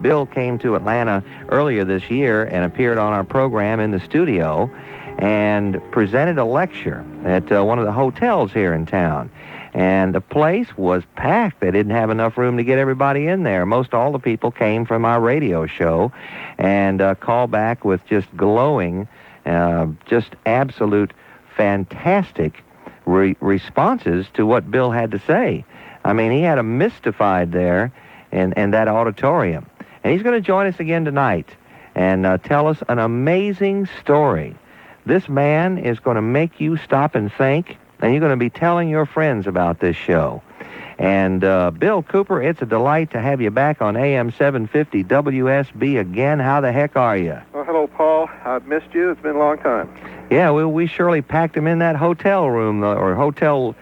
Bill came to Atlanta earlier this year and appeared on our program in the studio and presented a lecture at one of the hotels here in town. And the place was packed. They didn't have enough room to get everybody in there. Most all the people came from our radio show and called back with just glowing, just absolute fantastic responses to what Bill had to say. I mean, he had them mystified there in that auditorium. And he's going to join us again tonight and tell us an amazing story. This man is going to make you stop and think, and you're going to be telling your friends about this show. And Bill Cooper, it's a delight to have you back on AM-750 WSB again. How the heck are you? Well, hello, Paul. I've missed you. It's been a long time. Yeah, we surely packed him in that hotel room, or hotel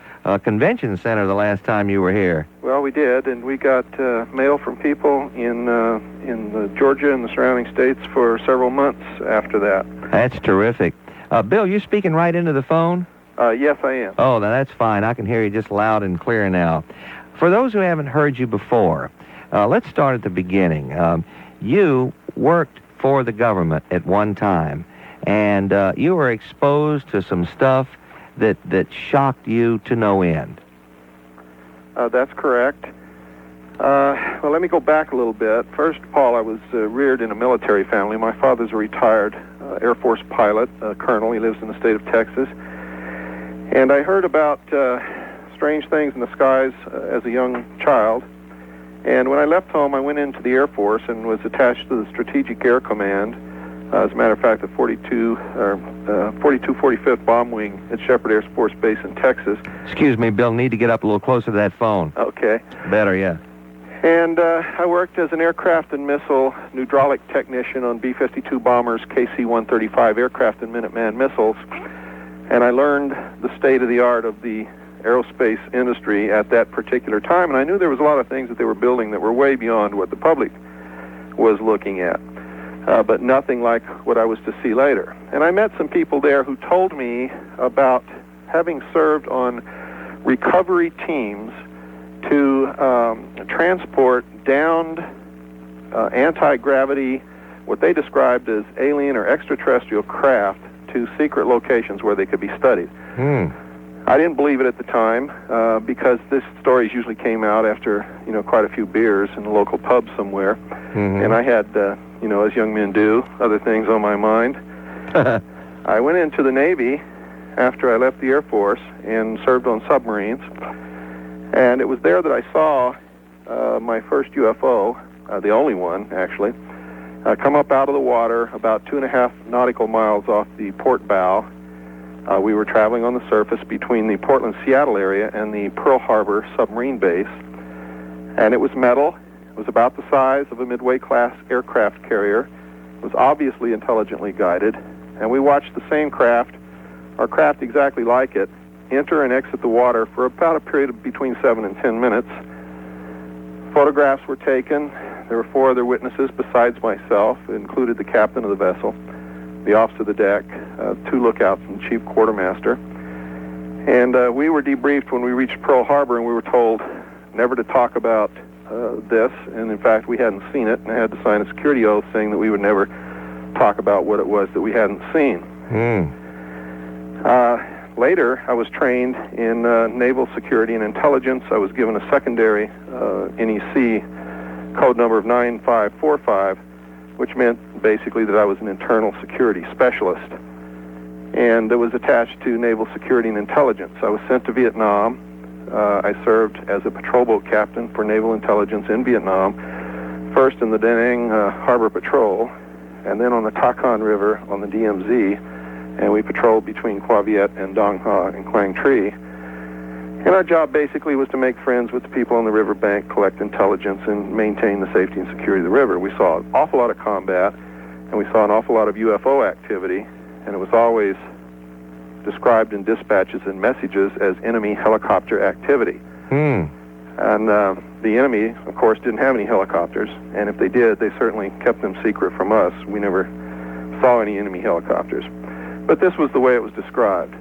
convention center the last time you were here. Well, we did, and we got mail from people in Georgia and the surrounding states for several months after that. That's terrific. Bill, you speaking right into the phone? Yes, I am. Oh, now that's fine. I can hear you just loud and clear now. For those who haven't heard you before, let's start at the beginning. You worked for the government at one time, and you were exposed to some stuff that shocked you to no end. That's correct. Well, let me go back a little bit. First, Paul, I was reared in a military family. My father's a retired Air Force pilot, colonel. He lives in the state of Texas. And I heard about strange things in the skies as a young child. And when I left home, I went into the Air Force and was attached to the Strategic Air Command. As a matter of fact, the 45th Bomb Wing at Shepherd Air Force Base in Texas. Excuse me, Bill, need to get up a little closer to that phone. Okay. Better, yeah. And I worked as an aircraft and missile hydraulic technician on B-52 bombers, KC-135 aircraft and Minuteman missiles. And I learned the state-of-the-art of the aerospace industry at that particular time. And I knew there was a lot of things that they were building that were way beyond what the public was looking at. But nothing like what I was to see later. And I met some people there who told me about having served on recovery teams to transport downed anti-gravity, what they described as alien or extraterrestrial craft, to secret locations where they could be studied. I didn't believe it at the time because this stories usually came out after quite a few beers in a local pub somewhere, and I had as young men do, other things on my mind. I went into the Navy after I left the Air Force and served on submarines, and it was there that I saw my first UFO, the only one actually, come up out of the water about 2.5 nautical miles off the port bow. We were traveling on the surface between the Portland-Seattle area and the Pearl Harbor submarine base, and it was metal. It was about the size of a Midway-class aircraft carrier. It was obviously intelligently guided, and we watched the same craft, or craft exactly like it, enter and exit the water for about a period of between 7 and 10 minutes. Photographs were taken. There were 4 other witnesses besides myself. It included the captain of the vessel, the officer of the deck, 2 lookouts, and the chief quartermaster. And we were debriefed when we reached Pearl Harbor, and we were told never to talk about this, and in fact we hadn't seen it, and I had to sign a security oath saying that we would never talk about what it was that we hadn't seen. Later, I was trained in naval security and intelligence. I was given a secondary NEC code number of 9545, which meant basically that I was an internal security specialist, and it was attached to naval security and intelligence. I was sent to Vietnam. I served as a patrol boat captain for naval intelligence in Vietnam, first in the Da Nang Harbor Patrol, and then on the Takan River on the DMZ, and we patrolled between Qua Viet and Dong Ha and Quang Tri. And our job basically was to make friends with the people on the riverbank, collect intelligence, and maintain the safety and security of the river. We saw an awful lot of combat, and we saw an awful lot of UFO activity, and it was always described in dispatches and messages as enemy helicopter activity. And the enemy, of course, didn't have any helicopters, and if they did, they certainly kept them secret from us. We never saw any enemy helicopters. But this was the way it was described.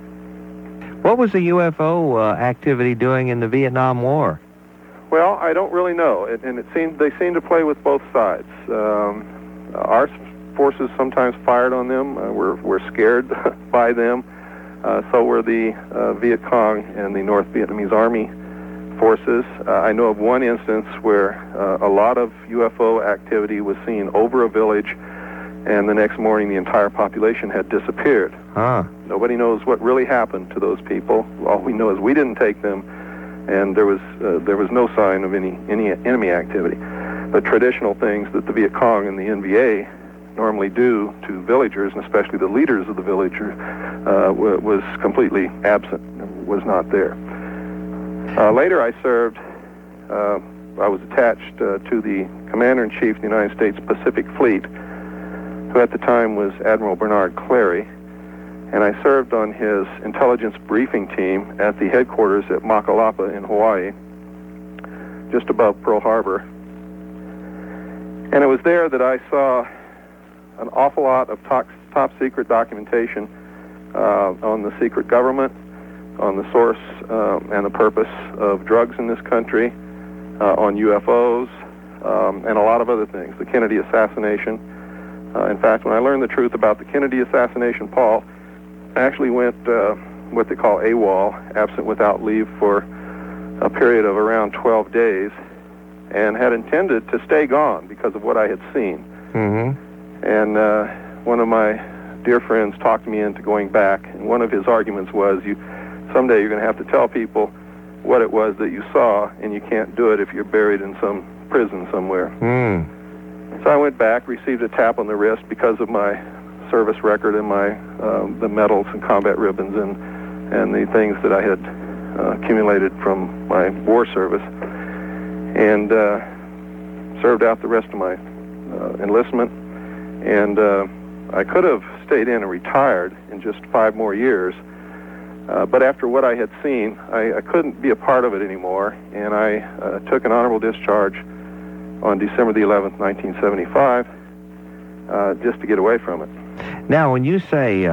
What was the UFO activity doing in the Vietnam War? Well, I don't really know, and they seem to play with both sides. Our forces sometimes fired on them. We're scared by them. So were the Viet Cong and the North Vietnamese Army forces. I know of one instance where a lot of UFO activity was seen over a village, and the next morning the entire population had disappeared. Nobody knows what really happened to those people. All we know is we didn't take them, and there was no sign of any enemy activity. The traditional things that the Viet Cong and the NVA normally do to villagers, and especially the leaders of the villagers, was completely absent, was not there. Later I served, I was attached to the Commander-in-Chief of the United States Pacific Fleet, who at the time was Admiral Bernard Clary, and I served on his intelligence briefing team at the headquarters at Makalapa in Hawaii, just above Pearl Harbor. And it was there that I saw an awful lot of top secret documentation on the secret government, on the source and the purpose of drugs in this country, on UFOs, and a lot of other things. The Kennedy assassination. In fact, when I learned the truth about the Kennedy assassination, Paul, I actually went what they call AWOL, absent without leave, for a period of around 12 days, and had intended to stay gone because of what I had seen. And one of my dear friends talked me into going back, and one of his arguments was, someday you're going to have to tell people what it was that you saw, and you can't do it if you're buried in some prison somewhere. So I went back, received a tap on the wrist because of my service record and my the medals and combat ribbons and the things that I had accumulated from my war service, and served out the rest of my enlistment. And I could have stayed in and retired in just 5 more years, but after what I had seen, I couldn't be a part of it anymore, and I took an honorable discharge on December the 11th, 1975, just to get away from it. Now, when you say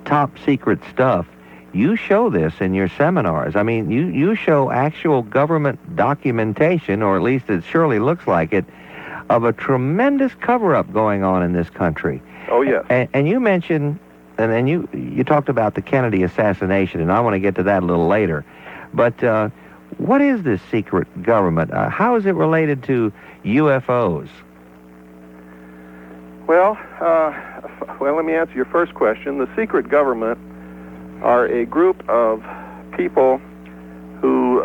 top secret stuff, you show this in your seminars. I mean, you show actual government documentation, or at least it surely looks like it, of a tremendous cover-up going on in this country. Oh, yes. And you mentioned, and then you talked about the Kennedy assassination, and I want to get to that a little later. But what is this secret government? How is it related to UFOs? Well, let me answer your first question. The secret government are a group of people who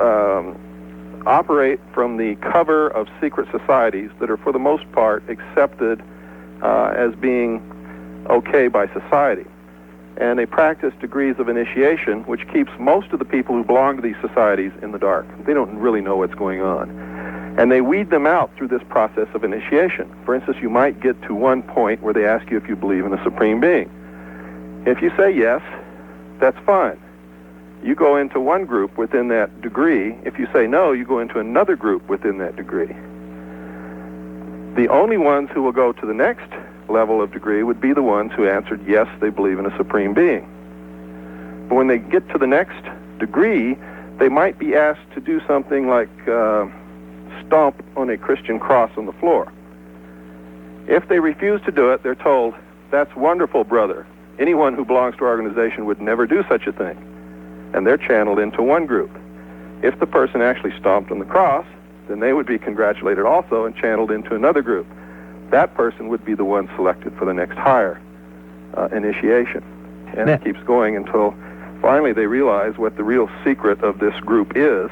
operate from the cover of secret societies that are, for the most part, accepted as being okay by society. And they practice degrees of initiation, which keeps most of the people who belong to these societies in the dark. They don't really know what's going on. And they weed them out through this process of initiation. For instance, you might get to one point where they ask you if you believe in a supreme being. If you say yes, that's fine. You go into one group within that degree. If you say no, you go into another group within that degree. The only ones who will go to the next level of degree would be the ones who answered yes, they believe in a supreme being. But when they get to the next degree, they might be asked to do something like stomp on a Christian cross on the floor. If they refuse to do it, they're told, "That's wonderful, brother. Anyone who belongs to our organization would never do such a thing." And they're channeled into one group. If the person actually stomped on the cross, then they would be congratulated also and channeled into another group. That person would be the one selected for the next higher initiation. And it keeps going until finally they realize what the real secret of this group is.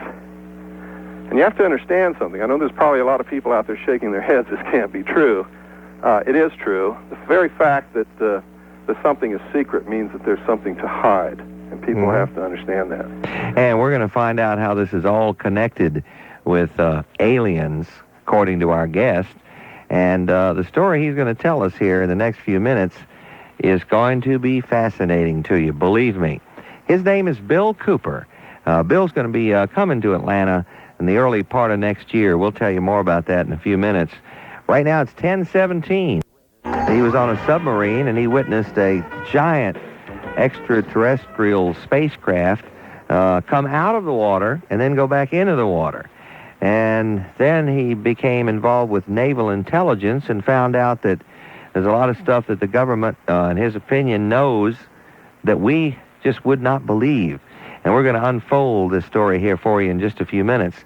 And you have to understand something. I know there's probably a lot of people out there shaking their heads, this can't be true. It is true. The very fact that something is secret means that there's something to hide. And people have to understand that. And we're going to find out how this is all connected with aliens, according to our guest. And the story he's going to tell us here in the next few minutes is going to be fascinating to you, believe me. His name is Bill Cooper. Bill's going to be coming to Atlanta in the early part of next year. We'll tell you more about that in a few minutes. Right now it's 10:17. He was on a submarine and he witnessed a giant extraterrestrial spacecraft come out of the water and then go back into the water. And then he became involved with naval intelligence and found out that there's a lot of stuff that the government, in his opinion, knows that we just would not believe. And we're going to unfold this story here for you in just a few minutes.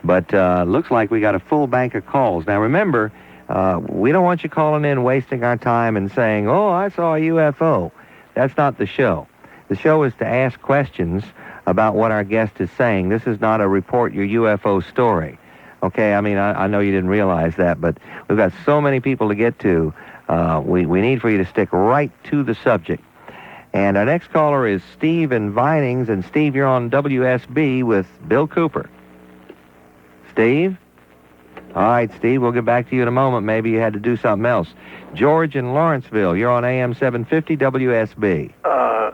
But looks like we got a full bank of calls. Now, remember, we don't want you calling in wasting our time and saying, oh, I saw a UFO. That's not the show. The show is to ask questions about what our guest is saying. This is not a report your UFO story. Okay, I mean, I know you didn't realize that, but we've got so many people to get to. We need for you to stick right to the subject. And our next caller is Steve in Vinings. And Steve, you're on WSB with Bill Cooper. Steve? All right, Steve, we'll get back to you in a moment. Maybe you had to do something else. George in Lawrenceville, you're on AM-750 WSB.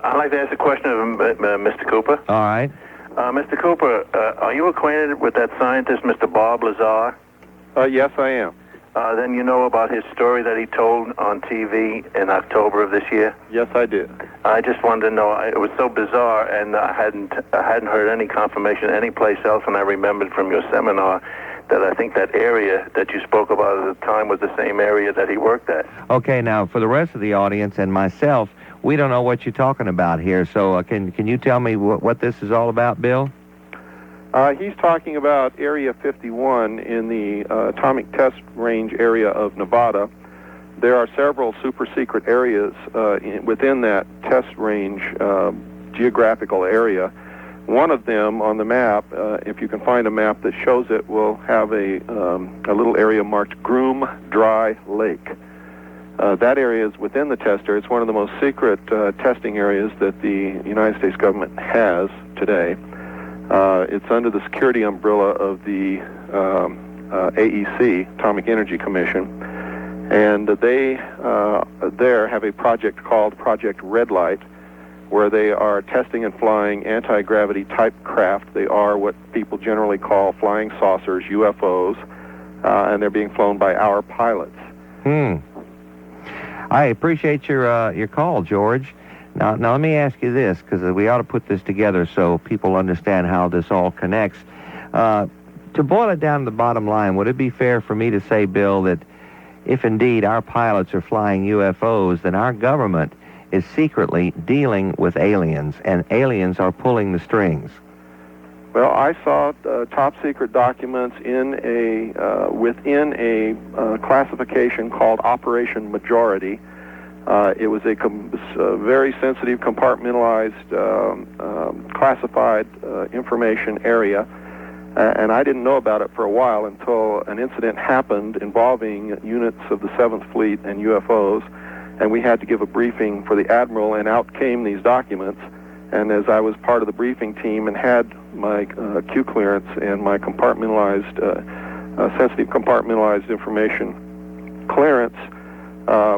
I'd like to ask a question of Mr. Cooper. All right. Mr. Cooper, are you acquainted with that scientist, Mr. Bob Lazar? Yes, I am. Then you know about his story that he told on TV in October of this year? Yes, I did. I just wanted to know, it was so bizarre, and I hadn't heard any confirmation anyplace else, and I remembered from your seminar that I think that area that you spoke about at the time was the same area that he worked at. Okay, now, for the rest of the audience and myself, we don't know what you're talking about here, so can you tell me what this is all about, Bill? He's talking about Area 51 in the Atomic Test Range area of Nevada. There are several super-secret areas within that test range geographical area. One of them on the map, if you can find a map that shows it, will have a little area marked Groom Dry Lake. That area is within the test area. It's one of the most secret testing areas that the United States government has today. It's under the security umbrella of the AEC, Atomic Energy Commission, and they there have a project called Project Red Light, where they are testing and flying anti-gravity type craft. They are what people generally call flying saucers, UFOs, and they're being flown by our pilots. I appreciate your call, George. Now let me ask you this, because we ought to put this together so people understand how this all connects. To boil it down to the bottom line, would it be fair for me to say, Bill, that if indeed our pilots are flying UFOs, then our government is secretly dealing with aliens, and aliens are pulling the strings? Well, I saw top-secret documents in within a classification called Operation Majority. It was a very sensitive, compartmentalized, classified information area, and I didn't know about it for a while until an incident happened involving units of the 7th Fleet and UFOs, and we had to give a briefing for the Admiral, and out came these documents. And as I was part of the briefing team and had my Q clearance and my compartmentalized, sensitive compartmentalized information clearance,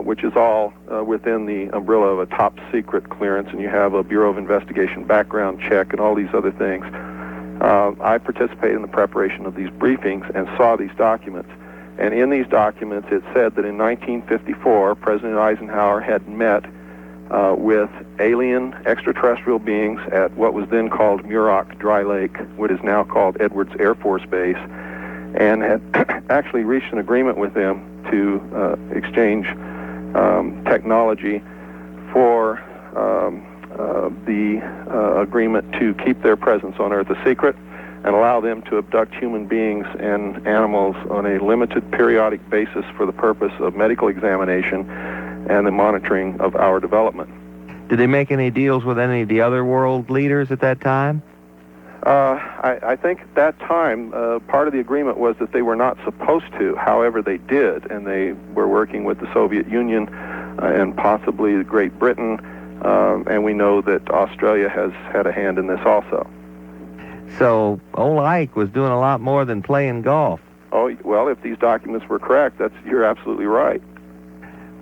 which is all within the umbrella of a top secret clearance, and you have a Bureau of Investigation background check and all these other things, I participated in the preparation of these briefings and saw these documents. And in these documents it said that in 1954, President Eisenhower had met with alien extraterrestrial beings at what was then called Muroc Dry Lake, what is now called Edwards Air Force Base, and had actually reached an agreement with them to exchange technology for the agreement to keep their presence on Earth a secret and allow them to abduct human beings and animals on a limited periodic basis for the purpose of medical examination and the monitoring of our development. Did they make any deals with any of the other world leaders at that time? I think at that time, part of the agreement was that they were not supposed to. However, they did, and they were working with the Soviet Union and possibly Great Britain, and we know that Australia has had a hand in this also. So old Ike was doing a lot more than playing golf. Oh, well, if these documents were correct, you're absolutely right.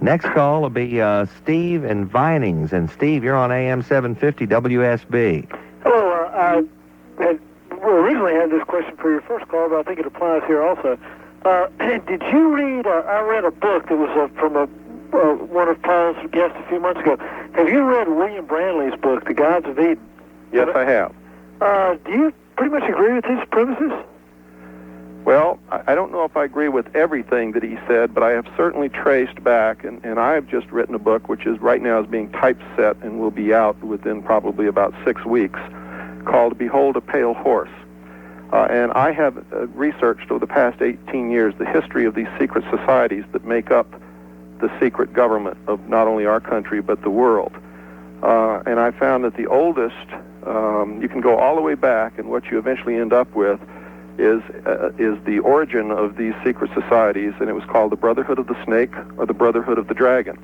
Next call will be Steve in Vinings. And Steve, you're on AM-750 WSB. Hello. I originally had this question for your first call, but I think it applies here also. Did you read, I read a book that was from one of Paul's guests a few months ago. Have you read William Branley's book, The Gods of Eden? Yes, I have. Do you pretty much agree with his premises? Well, I don't know if I agree with everything that he said, but I have certainly traced back, and I have just written a book, which is right now is being typeset and will be out within probably about 6 weeks, called Behold a Pale Horse. And I have researched over the past 18 years the history of these secret societies that make up the secret government of not only our country but the world. And I found that the oldest, you can go all the way back, and what you eventually end up with is the origin of these secret societies, and it was called the Brotherhood of the Snake or the Brotherhood of the Dragon.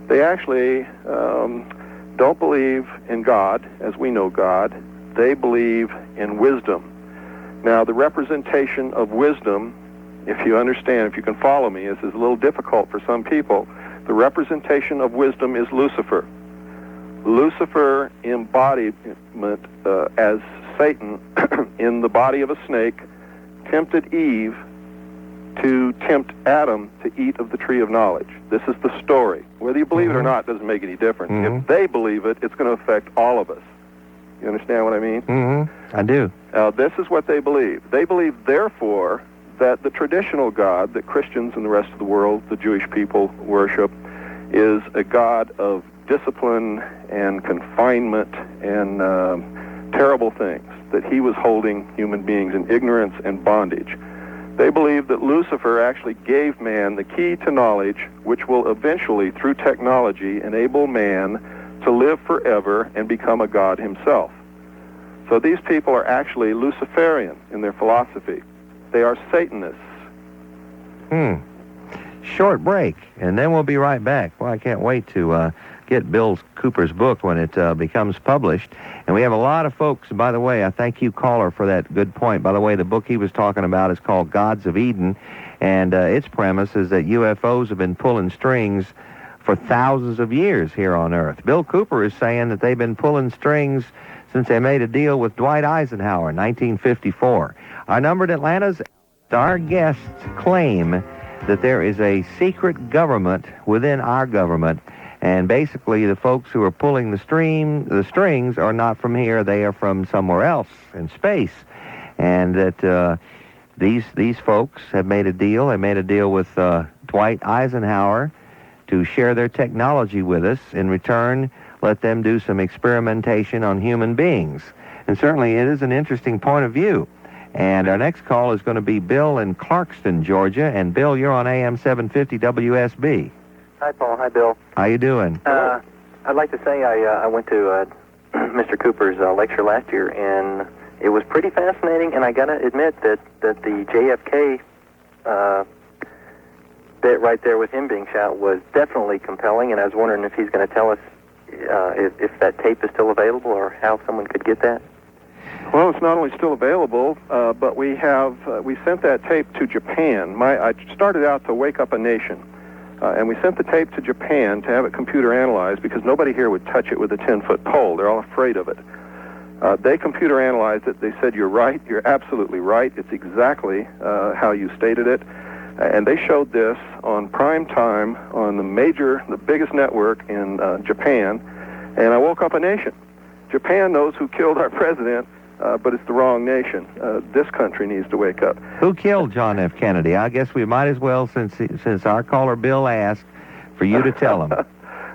They actually don't believe in God as we know God. They believe in wisdom. Now, the representation of wisdom, if you understand, if you can follow me, this is a little difficult for some people. The representation of wisdom is Lucifer. Lucifer embodiment as Satan in the body of a snake tempted Eve to tempt Adam to eat of the tree of knowledge. This is the story. Whether you believe it or not doesn't make any difference. If they believe it, it's going to affect all of us. You understand what I mean? I do. This is what they believe. They believe, therefore, that the traditional God that Christians and the rest of the world, the Jewish people, worship, is a God of discipline and confinement and terrible things, that he was holding human beings in ignorance and bondage. They believe that Lucifer actually gave man the key to knowledge, which will eventually, through technology, enable man to live forever and become a god himself. So these people are actually Luciferian in their philosophy. They are Satanists. Short break, and then we'll be right back. Well, I can't wait to get Bill Cooper's book when it becomes published. And we have a lot of folks, by the way, I thank you, caller, for that good point. By the way, the book he was talking about is called Gods of Eden, and its premise is that UFOs have been pulling strings for thousands of years here on Earth. Bill Cooper is saying that they've been pulling strings since they made a deal with Dwight Eisenhower in 1954. Our number in Atlanta's, our guests claim that there is a secret government within our government, and basically the folks who are pulling the strings are not from here, they are from somewhere else in space. And that these folks have made a deal. They made a deal with Dwight Eisenhower to share their technology with us. In return, let them do some experimentation on human beings. And certainly it is an interesting point of view. And our next call is going to be Bill in Clarkston, Georgia. And Bill, you're on AM-750 WSB. Hi, Paul. Hi, Bill. How you doing? I'd like to say I went to Mr. Cooper's lecture last year, and it was pretty fascinating. And I got to admit that the JFK bit right there with him being shot was definitely compelling. And I was wondering if he's going to tell us if that tape is still available or how someone could get that. Well, it's not only still available, but we sent that tape to Japan. I started out to wake up a nation, and we sent the tape to Japan to have it computer analyzed because nobody here would touch it with a 10-foot pole. They're all afraid of it. They computer analyzed it. They said, "You're right. You're absolutely right. It's exactly how you stated it." And they showed this on prime time on the biggest network in Japan, and I woke up a nation. Japan knows who killed our president, but it's the wrong nation. This country needs to wake up. Who killed John F. Kennedy? I guess we might as well, since our caller Bill asked, for you to tell him.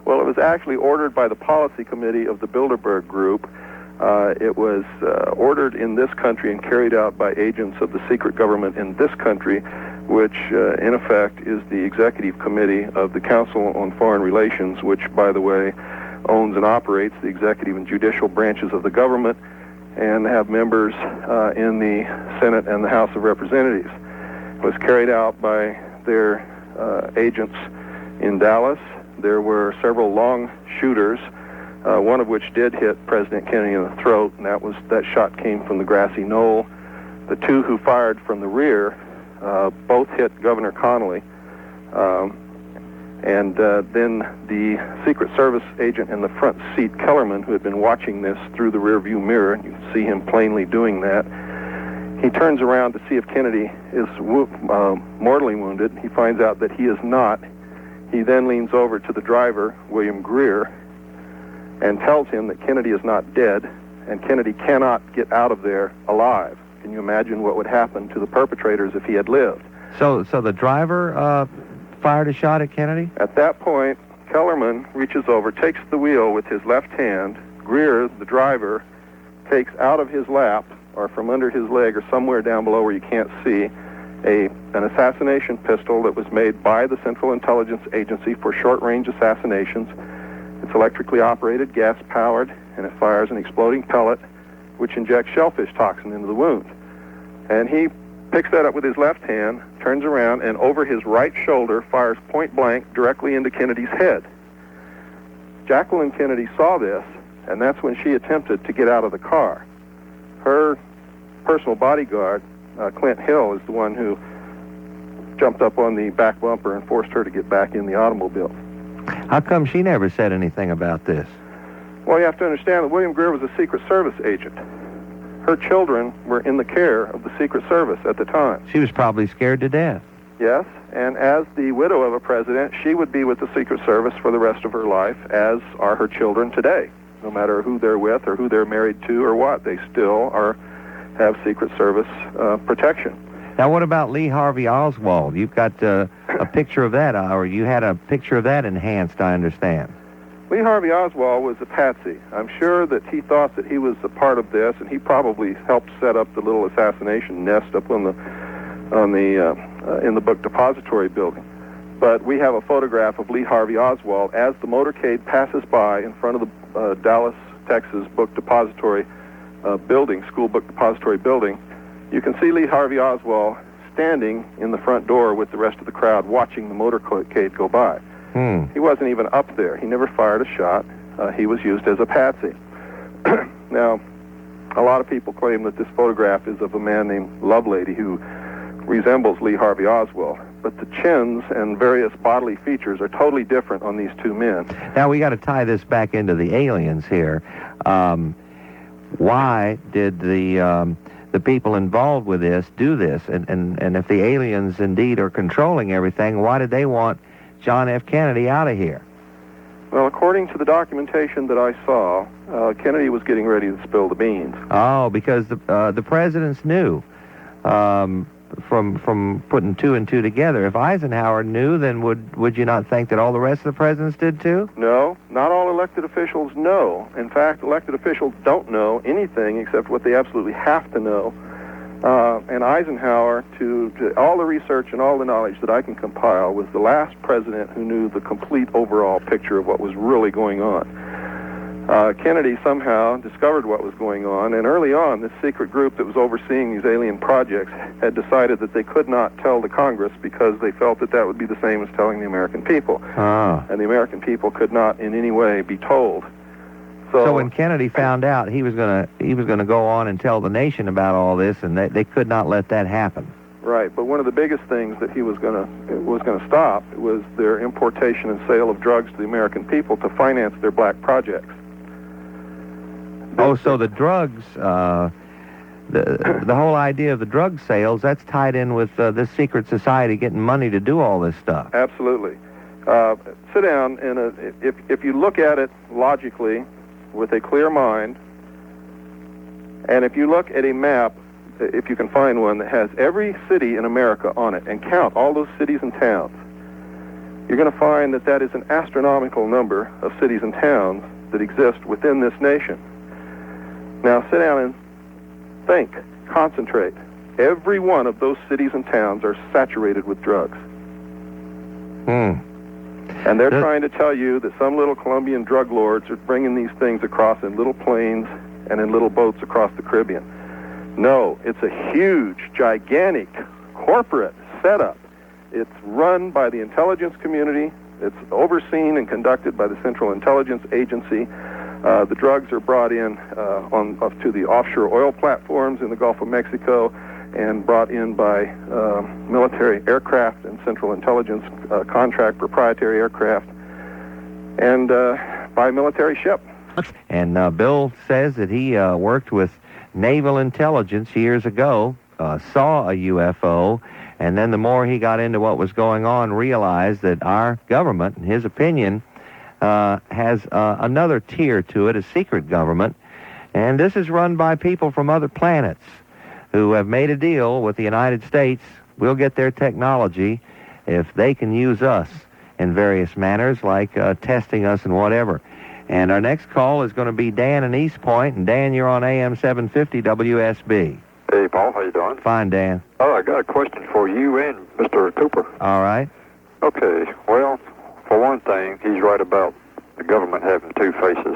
Well, it was actually ordered by the policy committee of the Bilderberg Group. It was ordered in this country and carried out by agents of the secret government in this country, which in effect is the executive committee of the Council on Foreign Relations, which, by the way, owns and operates the executive and judicial branches of the government, and have members in the Senate and the House of Representatives. It was carried out by their agents in Dallas. There were several long shooters, one of which did hit President Kennedy in the throat, and that shot came from the grassy knoll. The two who fired from the rear both hit Governor Connolly. And then the Secret Service agent in the front seat, Kellerman, who had been watching this through the rearview mirror, and you can see him plainly doing that, he turns around to see if Kennedy is mortally wounded. He finds out that he is not. He then leans over to the driver, William Greer, and tells him that Kennedy is not dead, and Kennedy cannot get out of there alive. Can you imagine what would happen to the perpetrators if he had lived? So the driver fired a shot at Kennedy? At that point, Kellerman reaches over, takes the wheel with his left hand. Greer, the driver, takes out of his lap or from under his leg or somewhere down below where you can't see an assassination pistol that was made by the Central Intelligence Agency for short-range assassinations. It's electrically operated, gas-powered, and it fires an exploding pellet which injects shellfish toxin into the wound. And he picks that up with his left hand, turns around, and over his right shoulder fires point-blank directly into Kennedy's head. Jacqueline Kennedy saw this, and that's when she attempted to get out of the car. Her personal bodyguard, Clint Hill, is the one who jumped up on the back bumper and forced her to get back in the automobile. How come she never said anything about this? Well, you have to understand that William Greer was a Secret Service agent. Her children were in the care of the Secret Service at the time. She was probably scared to death. Yes, and as the widow of a president, she would be with the Secret Service for the rest of her life, as are her children today. No matter who they're with or who they're married to or what, they still have Secret Service protection. Now, what about Lee Harvey Oswald? You've got a picture of that, or you had a picture of that enhanced, I understand. Lee Harvey Oswald was a patsy. I'm sure that he thought that he was a part of this, and he probably helped set up the little assassination nest up in the book depository building. But we have a photograph of Lee Harvey Oswald as the motorcade passes by in front of the Dallas, Texas book depository building, school book depository building. You can see Lee Harvey Oswald standing in the front door with the rest of the crowd watching the motorcade go by. He wasn't even up there. He never fired a shot. He was used as a patsy. Now, a lot of people claim that this photograph is of a man named Lovelady who resembles Lee Harvey Oswald, but the chins and various bodily features are totally different on these two men. Now, we got to tie this back into the aliens here. Why did the people involved with this do this? And if the aliens indeed are controlling everything, why did they want John F. Kennedy out of here? Well, according to the documentation that I saw, Kennedy was getting ready to spill the beans. Oh, because the presidents knew from putting two and two together. If Eisenhower knew, then would you not think that all the rest of the presidents did too? No, not all elected officials know. In fact, elected officials don't know anything except what they absolutely have to know. And Eisenhower, to all the research and all the knowledge that I can compile, was the last president who knew the complete overall picture of what was really going on. Kennedy somehow discovered what was going on, and early on, this secret group that was overseeing these alien projects had decided that they could not tell the Congress because they felt that that would be the same as telling the American people. And the American people could not in any way be told. So when Kennedy found out, he was gonna go on and tell the nation about all this, and they could not let that happen. Right, but one of the biggest things that he was gonna stop was their importation and sale of drugs to the American people to finance their black projects. Oh, so the drugs, the whole idea of the drug sales, that's tied in with this secret society getting money to do all this stuff. Absolutely. Sit down, and if you look at it logically, with a clear mind, and if you look at a map, if you can find one that has every city in America on it, and count all those cities and towns, you're going to find that that is an astronomical number of cities and towns that exist within this nation. Now sit down and think, concentrate. Every one of those cities and towns are saturated with drugs. And they're trying to tell you that some little Colombian drug lords are bringing these things across in little planes and in little boats across the Caribbean. No, it's a huge, gigantic, corporate setup. It's run by the intelligence community. It's overseen and conducted by the Central Intelligence Agency. The drugs are brought in to the offshore oil platforms in the Gulf of Mexico and brought in by military aircraft and Central Intelligence contract proprietary aircraft and by military ship. And Bill says that he worked with naval intelligence years ago, saw a UFO, and then the more he got into what was going on, realized that our government, in his opinion, has another tier to it, a secret government, and this is run by people from other planets. who have made a deal with the United States. We'll get their technology if they can use us in various manners, like testing us and whatever. And our next call is going to be Dan in East Point. And Dan, you're on AM-750 WSB. Hey, Paul, how you doing? Fine, Dan. Oh, I got a question for you and Mr. Cooper. All right. Okay, well, for one thing, he's right about the government having two faces.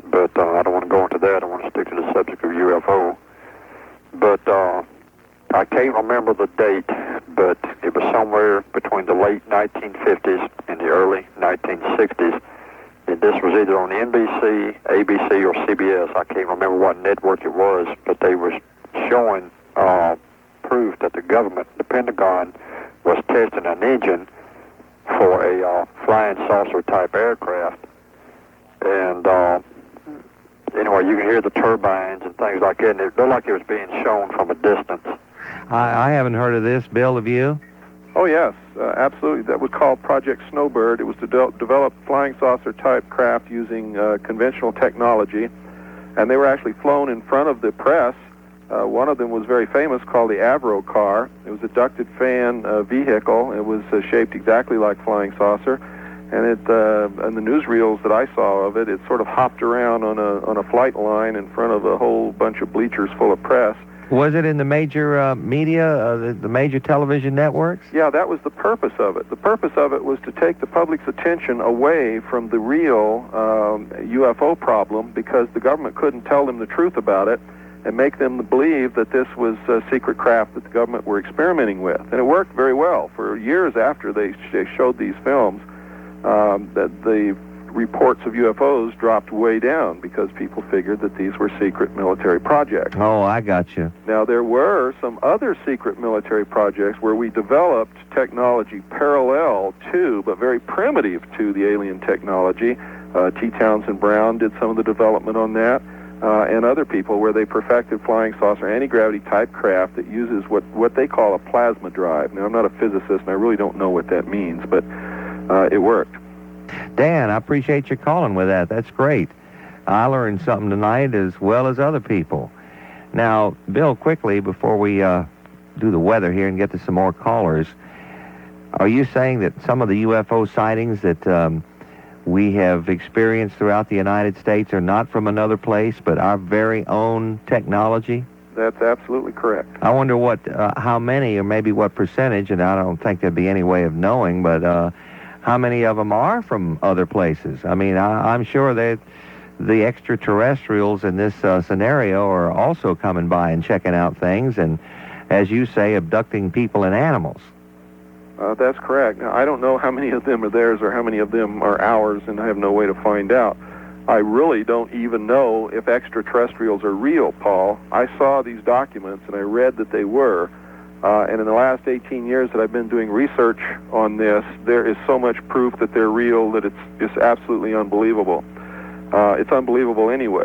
But I don't want to go into that. I want to stick to the subject of UFO. But I can't remember the date, but it was somewhere between the late 1950s and the early 1960s. And this was either on NBC, ABC, or CBS. I can't remember what network it was, but they were showing proof that the government, the Pentagon, was testing an engine for a flying saucer type aircraft. And anyway, you can hear the turbines and things like that, and it looked like it was being shown from a distance. I haven't heard of this. Bill, have you? Oh, yes, absolutely. That was called Project Snowbird. It was to develop flying saucer type craft using conventional technology, and they were actually flown in front of the press. One of them was very famous, called the Avro car. It was a ducted fan vehicle. It was shaped exactly like flying saucer, and it in the newsreels that I saw of it, it sort of hopped around on a flight line in front of a whole bunch of bleachers full of press. Was it in the major media, the major television networks? Yeah, that was the purpose of it. The purpose of it was to take the public's attention away from the real UFO problem, because the government couldn't tell them the truth about it and make them believe that this was a secret craft that the government were experimenting with. And it worked very well. For years after they showed these films, that the reports of UFOs dropped way down because people figured that these were secret military projects. Oh, I got you. Now, there were some other secret military projects where we developed technology parallel to, but very primitive to, the alien technology. T. Townsend Brown did some of the development on that, and other people, where they perfected flying saucer anti-gravity type craft that uses what they call a plasma drive. Now, I'm not a physicist, and I really don't know what that means, but it worked. Dan, I appreciate you calling with that. That's great. I learned something tonight as well as other people. Now, Bill, quickly, before we do the weather here and get to some more callers, are you saying that some of the UFO sightings that we have experienced throughout the United States are not from another place, but our very own technology? That's absolutely correct. I wonder how many, or maybe what percentage, and I don't think there'd be any way of knowing, but how many of them are from other places? I mean, I'm sure that the extraterrestrials in this scenario are also coming by and checking out things and, as you say, abducting people and animals. That's correct. Now, I don't know how many of them are theirs or how many of them are ours, and I have no way to find out. I really don't even know if extraterrestrials are real, Paul. I saw these documents, and I read that they were. And in the last 18 years that I've been doing research on this, there is so much proof that they're real that it's just absolutely unbelievable. It's unbelievable anyway.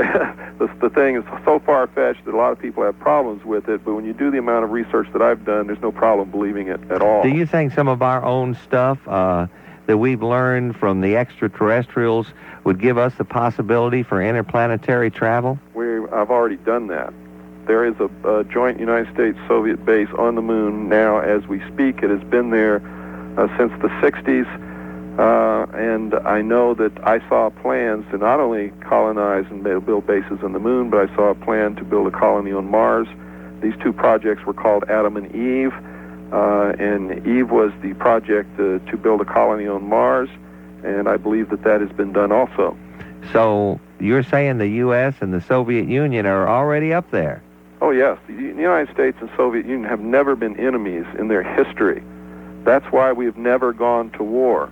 The thing is so far-fetched that a lot of people have problems with it, but when you do the amount of research that I've done, there's no problem believing it at all. Do you think some of our own stuff that we've learned from the extraterrestrials would give us the possibility for interplanetary travel? I've already done that. There is a joint United States-Soviet base on the moon now as we speak. It has been there since the 60s, and I know that I saw plans to not only colonize and build bases on the moon, but I saw a plan to build a colony on Mars. These two projects were called Adam and Eve, and Eve was the project to build a colony on Mars, and I believe that has been done also. So you're saying the U.S. and the Soviet Union are already up there? Oh, yes. The United States and Soviet Union have never been enemies in their history. That's why we've never gone to war.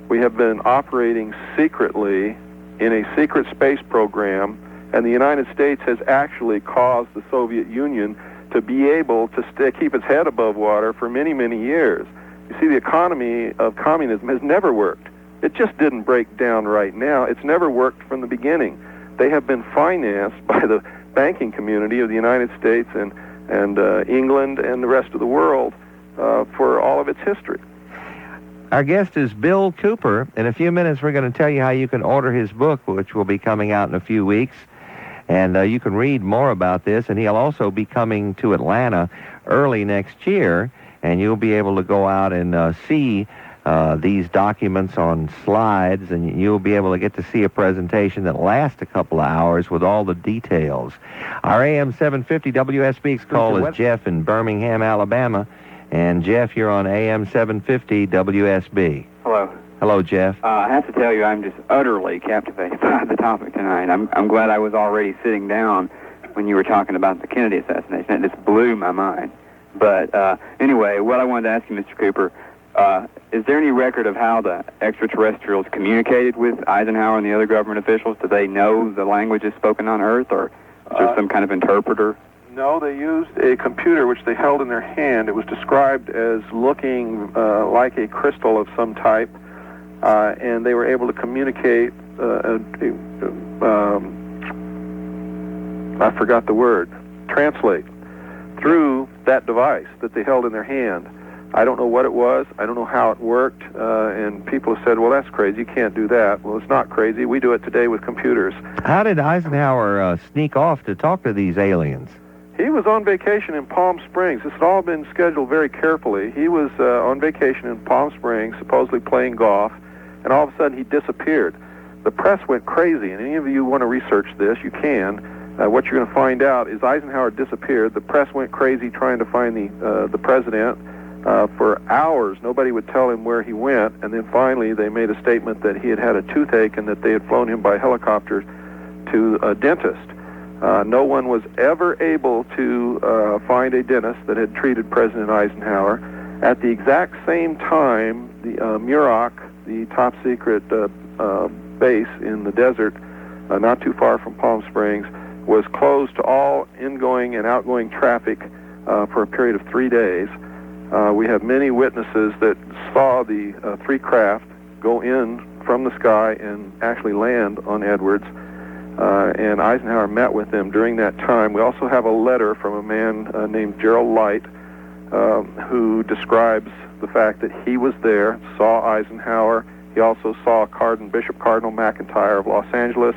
We have been operating secretly in a secret space program, and the United States has actually caused the Soviet Union to be able to keep its head above water for many, many years. You see, the economy of communism has never worked. It just didn't break down right now. It's never worked from the beginning. They have been financed by the banking community of the United States and England and the rest of the world for all of its history. Our guest is Bill Cooper. In a few minutes, we're going to tell you how you can order his book, which will be coming out in a few weeks. And you can read more about this, and he'll also be coming to Atlanta early next year, and you'll be able to go out and see these documents on slides, and you'll be able to get to see a presentation that lasts a couple of hours with all the details. Our AM-750 WSB's call is Jeff in Birmingham, Alabama. And Jeff, you're on AM-750 WSB. Hello. Hello, Jeff. I have to tell you, I'm just utterly captivated by the topic tonight. I'm glad I was already sitting down when you were talking about the Kennedy assassination. It just blew my mind. But anyway, what I wanted to ask you, Mr. Cooper, is there any record of how the extraterrestrials communicated with Eisenhower and the other government officials? Do they know the languages spoken on Earth, or is there some kind of interpreter? No, they used a computer which they held in their hand. It was described as looking like a crystal of some type, and they were able to communicate, I forgot the word, translate, through that device that they held in their hand. I don't know what it was. I don't know how it worked, and people have said, well, that's crazy. You can't do that. Well, it's not crazy. We do it today with computers. How did Eisenhower sneak off to talk to these aliens? He was on vacation in Palm Springs. This had all been scheduled very carefully. He was on vacation in Palm Springs, supposedly playing golf, and all of a sudden he disappeared. The press went crazy, and any of you want to research this, you can. What you're going to find out is Eisenhower disappeared. The press went crazy trying to find the president. For hours, nobody would tell him where he went, and then finally they made a statement that he had had a toothache and that they had flown him by helicopter to a dentist. No one was ever able to find a dentist that had treated President Eisenhower. At the exact same time, the Muroc, the top-secret base in the desert, not too far from Palm Springs, was closed to all ingoing and outgoing traffic for a period of 3 days. We have many witnesses that saw the three craft go in from the sky and actually land on Edwards. And Eisenhower met with them during that time. We also have a letter from a man named Gerald Light who describes the fact that he was there, saw Eisenhower. He also saw Bishop Cardinal McIntyre of Los Angeles.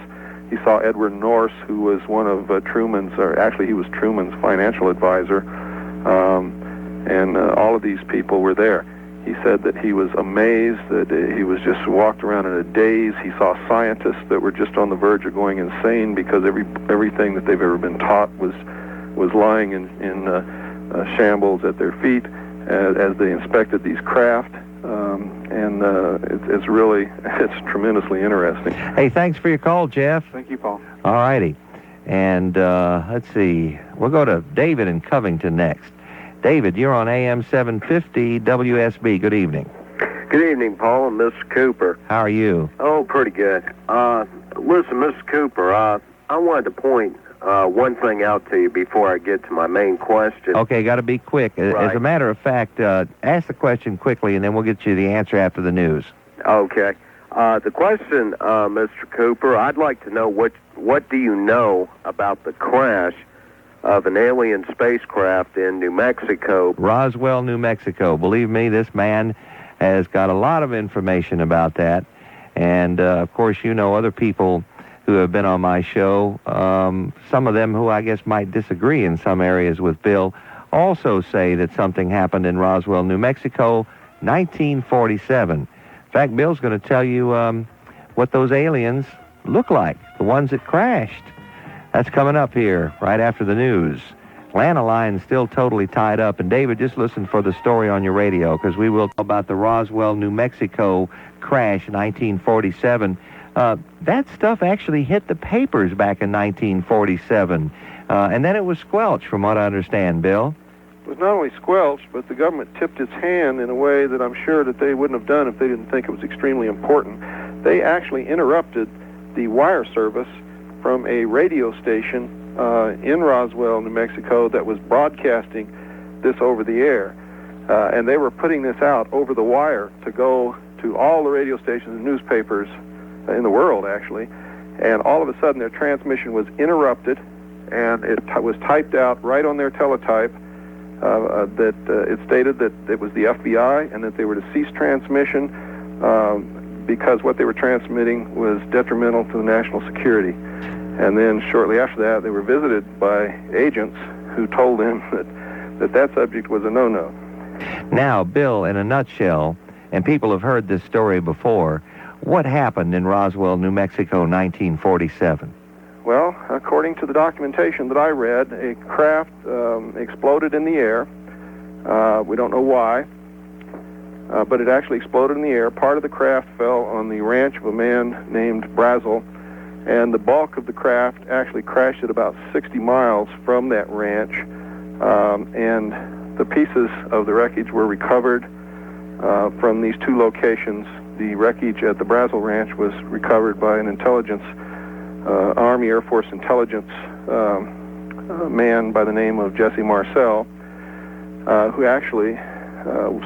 He saw Edward Norse, who was one of Truman's, or actually he was Truman's financial advisor. And all of these people were there. He said that he was amazed, that he was just walked around in a daze. He saw scientists that were just on the verge of going insane because everything that they've ever been taught was lying in shambles at their feet as they inspected these craft. It's tremendously interesting. Hey, thanks for your call, Jeff. Thank you, Paul. All righty. And let's see. We'll go to David in Covington next. David, you're on AM-750 WSB. Good evening. Good evening, Paul and Mr. Cooper. How are you? Oh, pretty good. Listen, Mr. Cooper, I wanted to point one thing out to you before I get to my main question. Okay, got to be quick. Right. As a matter of fact, ask the question quickly, and then we'll get you the answer after the news. Okay. The question, Mr. Cooper, I'd like to know what do you know about the crash of an alien spacecraft in New Mexico? Roswell, New Mexico. Believe me, this man has got a lot of information about that. And, of course, you know other people who have been on my show, some of them who I guess might disagree in some areas with Bill, also say that something happened in Roswell, New Mexico, 1947. In fact, Bill's going to tell you what those aliens look like, the ones that crashed. That's coming up here right after the news. Atlanta line's still totally tied up. And, David, just listen for the story on your radio, because we will talk about the Roswell, New Mexico crash in 1947. That stuff actually hit the papers back in 1947. And then it was squelched, from what I understand, Bill. It was not only squelched, but the government tipped its hand in a way that I'm sure that they wouldn't have done if they didn't think it was extremely important. They actually interrupted the wire service from a radio station in Roswell, New Mexico, that was broadcasting this over the air. And they were putting this out over the wire to go to all the radio stations and newspapers in the world, actually. And all of a sudden, their transmission was interrupted, and it was typed out right on their teletype that it stated that it was the FBI and that they were to cease transmission because what they were transmitting was detrimental to the national security. And then shortly after that, they were visited by agents who told them that subject was a no-no. Now, Bill, in a nutshell, and people have heard this story before, what happened in Roswell, New Mexico, 1947? Well, according to the documentation that I read, a craft exploded in the air. We don't know why, but it actually exploded in the air. Part of the craft fell on the ranch of a man named Brazel, and the bulk of the craft actually crashed at about 60 miles from that ranch, and the pieces of the wreckage were recovered from these two locations. The wreckage at the Brazel Ranch was recovered by an intelligence, Army Air Force intelligence man by the name of Jesse Marcel, who actually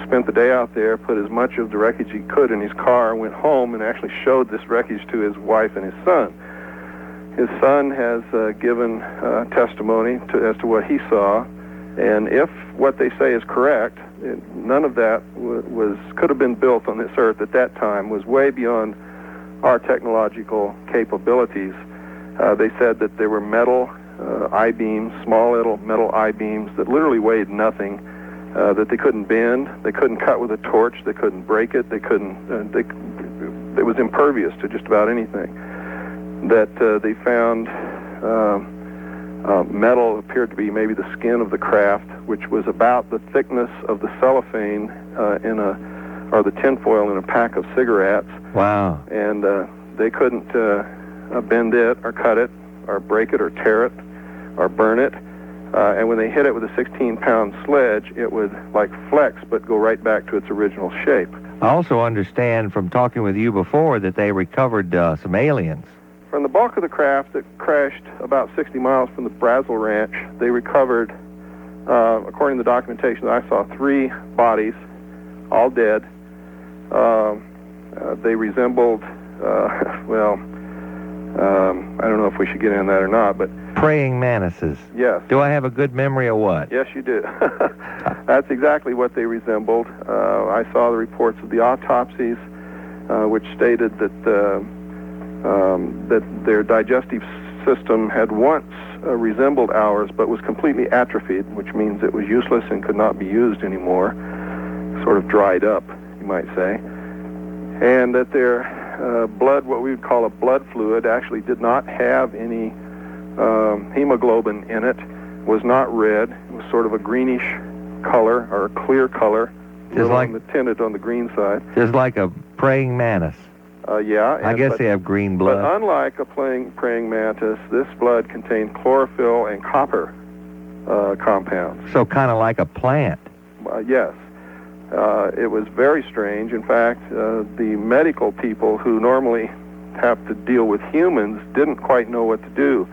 spent the day out there, put as much of the wreckage he could in his car, went home and actually showed this wreckage to his wife and his son. His son has given testimony as to what he saw, and if what they say is correct, none of that could have been built on this earth at that time, was way beyond our technological capabilities. They said that there were metal I-beams, small little metal I-beams that literally weighed nothing, that they couldn't bend, they couldn't cut with a torch, they couldn't break it, it was impervious to just about anything. That they found metal appeared to be maybe the skin of the craft, which was about the thickness of the cellophane or the tinfoil in a pack of cigarettes. Wow. And they couldn't bend it or cut it or break it or tear it or burn it. And when they hit it with a 16-pound sledge, it would like flex but go right back to its original shape. I also understand from talking with you before that they recovered some aliens. From the bulk of the craft that crashed about 60 miles from the Brazel Ranch, they recovered, according to the documentation that I saw, 3 bodies, all dead. They resembled, I don't know if we should get into that or not, but... Praying mantises. Yes. Do I have a good memory of what? Yes, you do. That's exactly what they resembled. I saw the reports of the autopsies, which stated that their digestive system had once resembled ours, but was completely atrophied, which means it was useless and could not be used anymore, sort of dried up, you might say, and that their blood, what we would call a blood fluid, actually did not have any hemoglobin in it, was not red, it was sort of a greenish color, or a clear color, tinted on the green side. Just like a praying mantis. Yeah. I guess they have green blood. But unlike a praying mantis, this blood contained chlorophyll and copper compounds. So kind of like a plant. Yes. It was very strange. In fact, the medical people who normally have to deal with humans didn't quite know what to do.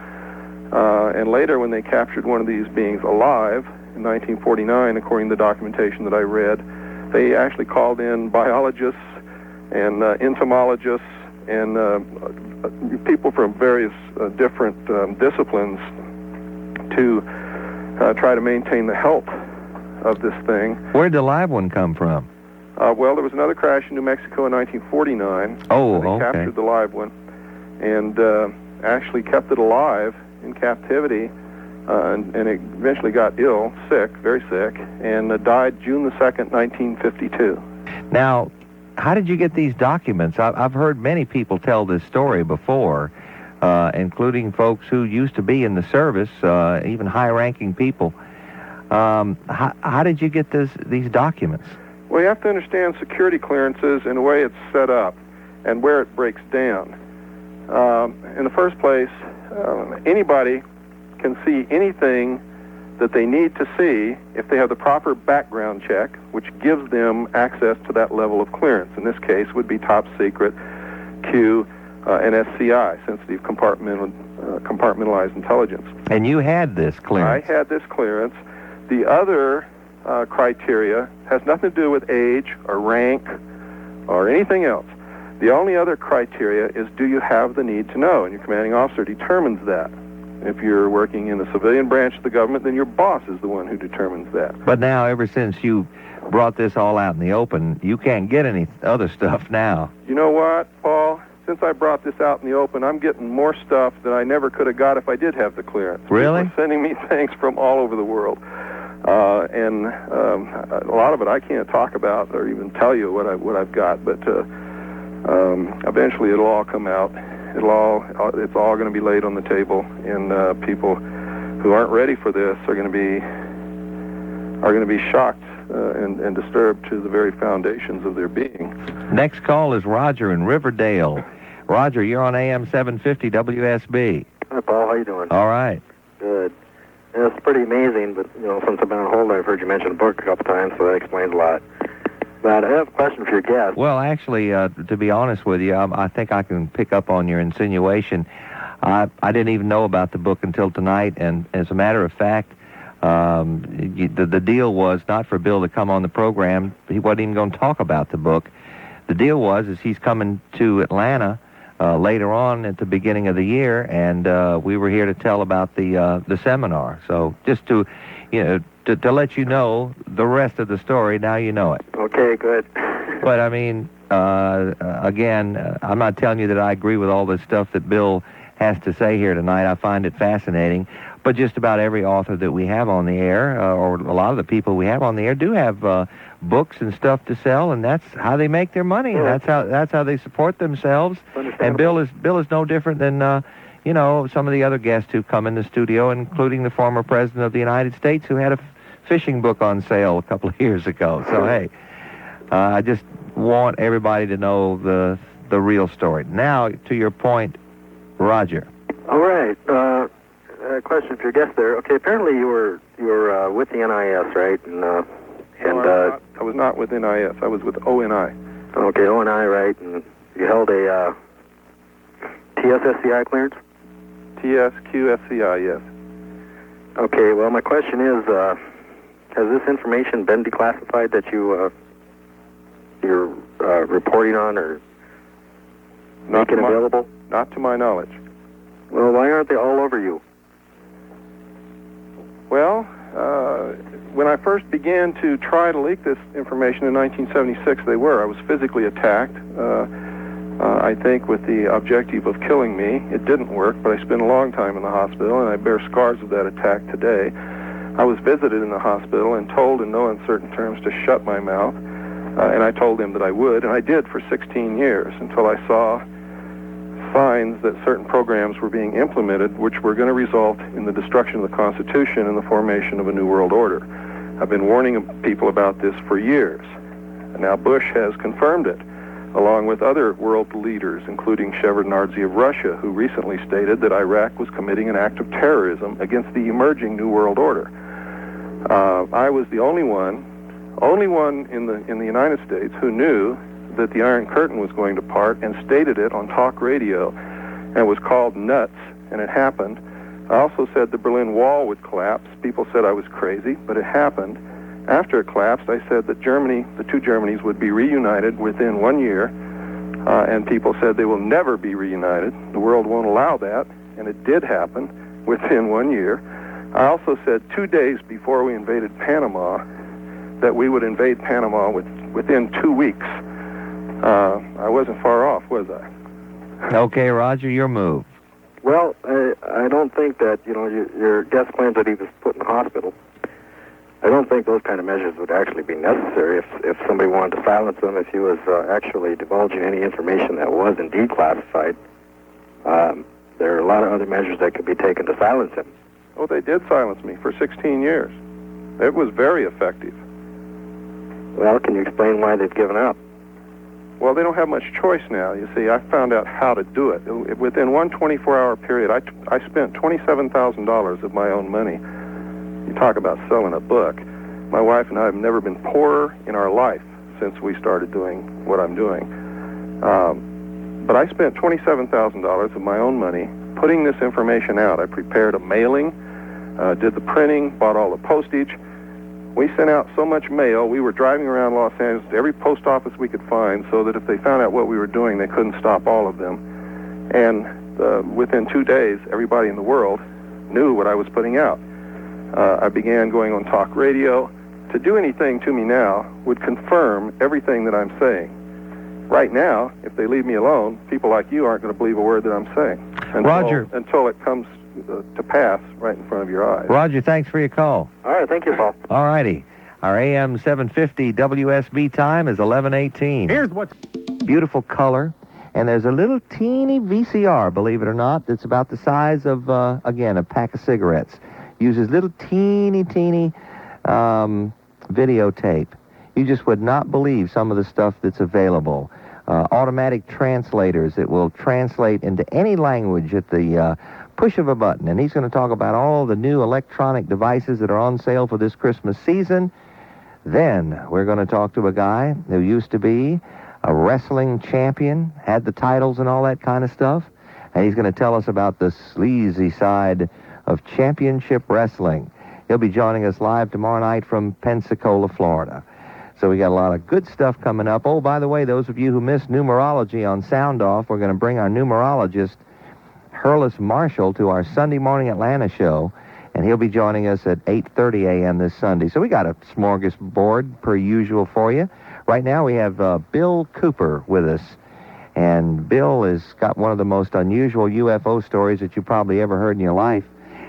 And later, when they captured one of these beings alive in 1949, according to the documentation that I read, they actually called in biologists and entomologists and people from various different disciplines to try to maintain the health of this thing. Where'd the live one come from? Well, there was another crash in New Mexico in 1949. Oh, they okay. captured the live one and actually kept it alive in captivity, and it eventually got ill, sick, very sick, and died June the 2nd, 1952. Now, how did you get these documents? I've heard many people tell this story before, including folks who used to be in the service, even high-ranking people. How did you get these documents? Well, you have to understand security clearances and the way it's set up and where it breaks down. In the first place, anybody can see anything that they need to see if they have the proper background check, which gives them access to that level of clearance. In this case, would be top secret, Q, and SCI, sensitive compartmentalized intelligence. And you had this clearance? I had this clearance. The other criteria has nothing to do with age or rank or anything else. The only other criteria is, do you have the need to know? And your commanding officer determines that. If you're working in the civilian branch of the government, then your boss is the one who determines that. But now, ever since you brought this all out in the open, you can't get any other stuff now. You know what, Paul? since I brought this out in the open, I'm getting more stuff that I never could have got if I did have the clearance. Really? People are sending me things from all over the world. And a lot of it I can't talk about or even tell you what I've got, but eventually it'll all come out. It's all going to be laid on the table, and people who aren't ready for this are going to be shocked and disturbed to the very foundations of their being. Next call is Roger in Riverdale. Roger, you're on AM-750 WSB. Hi, Paul. How you doing? All right. Good. Yeah, it's pretty amazing, but, since I've been on hold, I've heard you mention a book a couple times, so that explains a lot. But I have a question for your guest. Well, actually, to be honest with you, I think I can pick up on your insinuation. I didn't even know about the book until tonight, and as a matter of fact, the deal was not for Bill to come on the program. He wasn't even going to talk about the book. The deal was he's coming to Atlanta later on at the beginning of the year, and we were here to tell about the seminar. So just to let you know the rest of the story, now you know it. Okay, good. But I mean, again, I'm not telling you that I agree with all the stuff that Bill has to say here tonight. I find it fascinating. But just about every author that we have on the air, or a lot of the people we have on the air, do have books and stuff to sell, and that's how they make their money. Yeah. That's how they support themselves. And Bill is no different than some of the other guests who come in the studio, including the former president of the United States, who had a fishing book on sale a couple of years ago. So hey, I just want everybody to know the real story. Now to your point, Roger. All right. Question for your guest there. Okay, apparently you were with the NIS, right? No, I was not with NIS. I was with ONI. Okay, ONI, right? And you held a TSSCI clearance? TSQSCI, yes. Okay, well, my question is, has this information been declassified that you're reporting on or making available? Not to my knowledge. Well, why aren't they all over you? Well, when I first began to try to leak this information in 1976, they were. I was physically attacked, I think with the objective of killing me. It didn't work, but I spent a long time in the hospital, and I bear scars of that attack today. I was visited in the hospital and told in no uncertain terms to shut my mouth, and I told them that I would, and I did for 16 years until I saw signs that certain programs were being implemented which were going to result in the destruction of the Constitution and the formation of a new world order. I've been warning people about this for years. And now Bush has confirmed it, along with other world leaders, including Shevardnadze of Russia, who recently stated that Iraq was committing an act of terrorism against the emerging new world order. I was the only one in the United States who knew that the Iron Curtain was going to part and stated it on talk radio and was called nuts, and it happened. I also said the Berlin Wall would collapse. People said I was crazy, but it happened. After it collapsed, I said that the two Germanys would be reunited within 1 year, and people said they will never be reunited. The world won't allow that, and it did happen within 1 year. I also said 2 days before we invaded Panama that we would invade Panama within 2 weeks. I wasn't far off, was I? Okay, Roger, your move. Well, I don't think that, your guest claims that he was put in the hospital. I don't think those kind of measures would actually be necessary if somebody wanted to silence him, if he was actually divulging any information that was indeed classified. There are a lot of other measures that could be taken to silence him. Oh, they did silence me for 16 years. It was very effective. Well, can you explain why they've given up? Well, they don't have much choice now. You see, I found out how to do it. Within one 24-hour period, I spent $27,000 of my own money. You talk about selling a book. My wife and I have never been poorer in our life since we started doing what I'm doing. But I spent $27,000 of my own money putting this information out. I prepared a mailing, did the printing, bought all the postage. We sent out so much mail, we were driving around Los Angeles to every post office we could find so that if they found out what we were doing, they couldn't stop all of them. And within 2 days, everybody in the world knew what I was putting out. I began going on talk radio. To do anything to me now would confirm everything that I'm saying. right now, if they leave me alone, people like you aren't going to believe a word that I'm saying. Until it comes to pass right in front of your eyes. Roger, thanks for your call. All right, thank you, Paul. All righty. Our AM-750 WSB time is 11:18. Here's what's... Beautiful color. And there's a little teeny VCR, believe it or not, that's about the size of, again, a pack of cigarettes. Uses little teeny videotape. You just would not believe some of the stuff that's available. Automatic translators that will translate into any language at the push of a button. And he's going to talk about all the new electronic devices that are on sale for this Christmas season. Then we're going to talk to a guy who used to be a wrestling champion, had the titles and all that kind of stuff. And he's going to tell us about the sleazy side of championship wrestling. He'll be joining us live tomorrow night from Pensacola, Florida. So we got a lot of good stuff coming up. Oh, by the way, those of you who missed numerology on Sound Off, we're going to bring our numerologist, Hurlis Marshall, to our Sunday Morning Atlanta show, and he'll be joining us at 8:30 a.m. this Sunday. So we got a smorgasbord per usual for you. Right now we have Bill Cooper with us, and Bill has got one of the most unusual UFO stories that you probably ever heard in your life.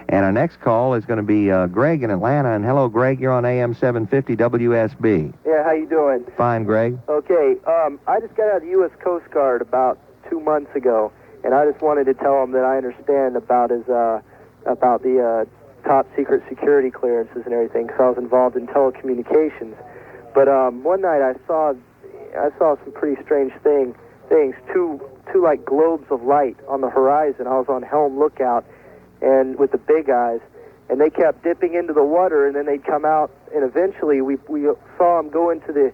And our next call is going to be Greg in Atlanta. And hello, Greg, you're on AM-750 WSB. Yeah, how you doing? Fine, Greg. Okay, I just got out of the U.S. Coast Guard about 2 months ago, and I just wanted to tell him that I understand about the top secret security clearances and everything, because I was involved in telecommunications. But one night I saw some pretty strange things. Two like globes of light on the horizon. I was on helm lookout, and with the big eyes, and they kept dipping into the water, and then they'd come out, and eventually we saw them go into the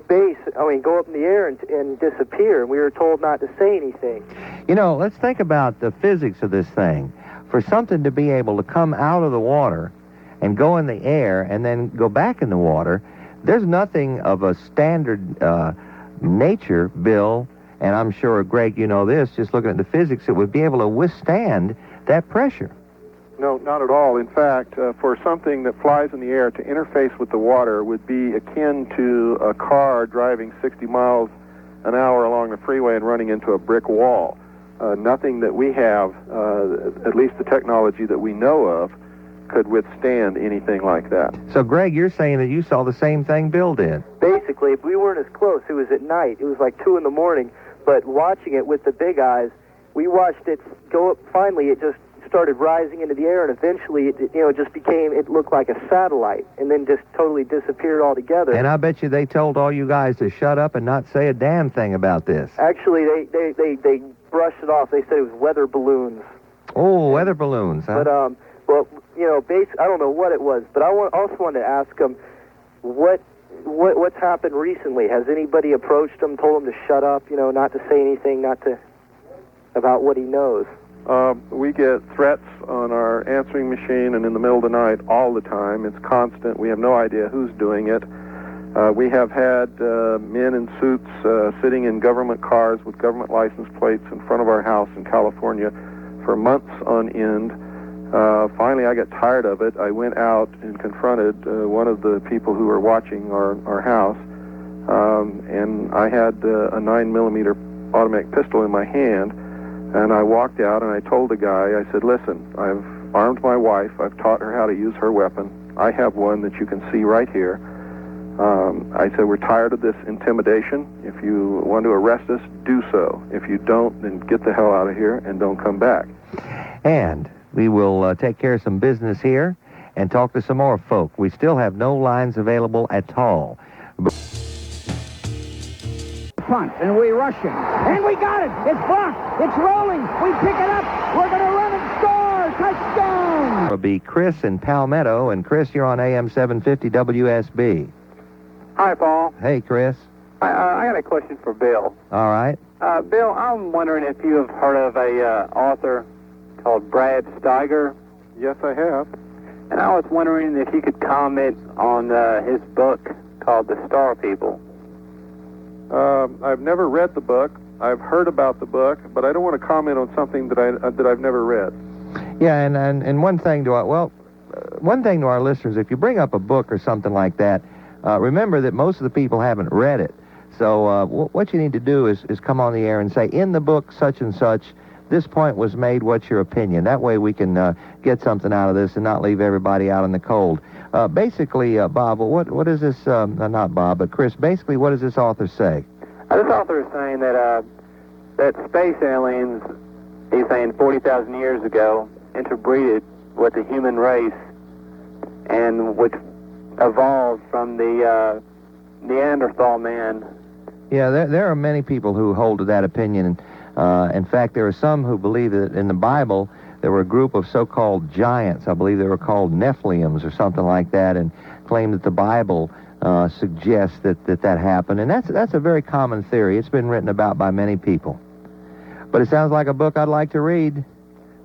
space. I mean, go up in the air and disappear. And we were told not to say anything. You know, let's think about the physics of this thing. For something to be able to come out of the water and go in the air and then go back in the water, there's nothing of a standard nature, Bill, and I'm sure, Greg, you know this, just looking at the physics, that would be able to withstand that pressure. No, not at all. In fact, for something that flies in the air to interface with the water would be akin to a car driving 60 miles an hour along the freeway and running into a brick wall. Nothing that we have, at least the technology that we know of, could withstand anything like that. So, Greg, you're saying that you saw the same thing Bill did. Basically, we weren't as close. It was at night. It was like 2 in the morning. But watching it with the big eyes, we watched it go up. Finally, it just started rising into the air, and eventually it looked like a satellite, and then just totally disappeared altogether. And I bet you they told all you guys to shut up and not say a damn thing about this. Actually, they brushed it off. They said it was weather balloons. Oh, weather balloons, huh? But well, you know, I don't know what it was, but I also wanted to ask them what's happened recently. Has anybody approached him, told him to shut up, you know, not to say anything, about what he knows? We get threats on our answering machine and in the middle of the night all the time. It's constant. We have no idea who's doing it. We have had men in suits sitting in government cars with government license plates in front of our house in California for months on end. Finally, I got tired of it. I went out and confronted one of the people who were watching our house, and I had a 9mm automatic pistol in my hand, and I walked out and I told the guy, I said, listen, I've armed my wife. I've taught her how to use her weapon. I have one that you can see right here. I said, we're tired of this intimidation. If you want to arrest us, do so. If you don't, then get the hell out of here and don't come back. And we will take care of some business here and talk to some more folk. We still have no lines available at all. Front, and we rush him. And we got it! It's blocked! It's rolling! We pick it up! We're going to run and score! Touchdown! It'll be Chris in Palmetto, and Chris, you're on AM-750 WSB. Hi, Paul. Hey, Chris. I got a question for Bill. All right. Bill, I'm wondering if you have heard of a author called Brad Steiger. Yes, I have. And I was wondering if you could comment on his book called The Star People. I've never read the book. I've heard about the book, but I don't want to comment on something that I've never read. Yeah, and one thing to our listeners, if you bring up a book or something like that, remember that most of the people haven't read it. So what you need to do is come on the air and say, in the book such and such, this point was made, what's your opinion? That way we can get something out of this and not leave everybody out in the cold. Basically, Bob, what is this, not Bob, but Chris, basically what does this author say? This author is saying that space aliens, he's saying 40,000 years ago, interbreeded with the human race and which evolved from the Neanderthal man. Yeah, there are many people who hold to that opinion. In fact, there are some who believe that in the Bible there were a group of so-called giants. I believe they were called Nephilims or something like that, and claim that the Bible suggests that happened. And that's a very common theory. It's been written about by many people. But it sounds like a book I'd like to read.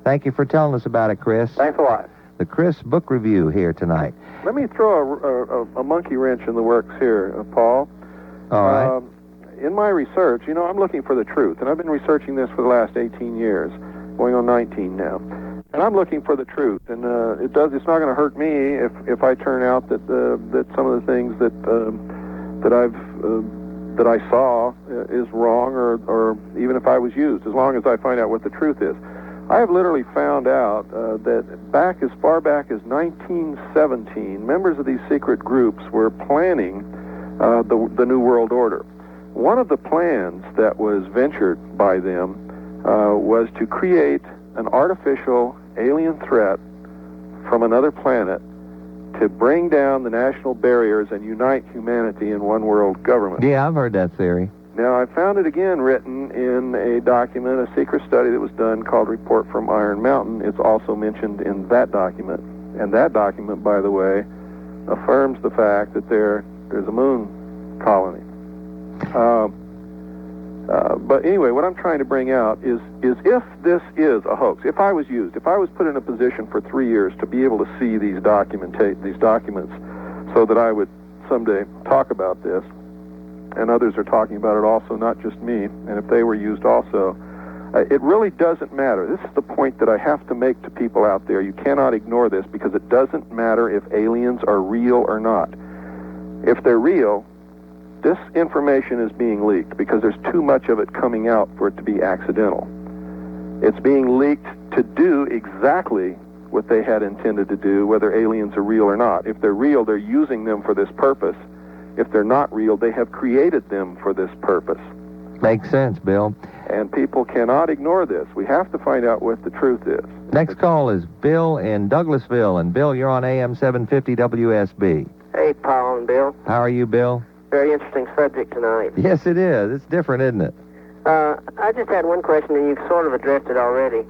Thank you for telling us about it, Chris. Thanks a lot. The Chris Book Review here tonight. Let me throw a monkey wrench in the works here, Paul. All right. In my research, I'm looking for the truth, and I've been researching this for the last 18 years, going on 19 now. And I'm looking for the truth, and it's not going to hurt me if I turn out that some of the things that I saw is wrong, or even if I was used, as long as I find out what the truth is. I have literally found out that as far back as 1917, members of these secret groups were planning the New World Order. One of the plans that was ventured by them was to create an artificial alien threat from another planet to bring down the national barriers and unite humanity in one world government. Yeah, I've heard that theory. Now, I found it again written in a document, a secret study that was done called Report from Iron Mountain. It's also mentioned in that document. And that document, by the way, affirms the fact that there's a moon colony. But anyway, what I'm trying to bring out is if this is a hoax, if I was put in a position for 3 years to be able to see these documents so that I would someday talk about this, and others are talking about it also, not just me, and if they were used also, it really doesn't matter. This is the point that I have to make to people out there. You cannot ignore this, because it doesn't matter if aliens are real or not. If they're real, this information is being leaked because there's too much of it coming out for it to be accidental. It's being leaked to do exactly what they had intended to do, whether aliens are real or not. If they're real, they're using them for this purpose. If they're not real, they have created them for this purpose. Makes sense, Bill. And people cannot ignore this. We have to find out what the truth is. Next call is Bill in Douglasville. And Bill, you're on AM-750 WSB. Hey, Paul and Bill. How are you, Bill? Very interesting subject tonight. Yes, it is. It's different, isn't it? I just had one question, and you've sort of addressed it already.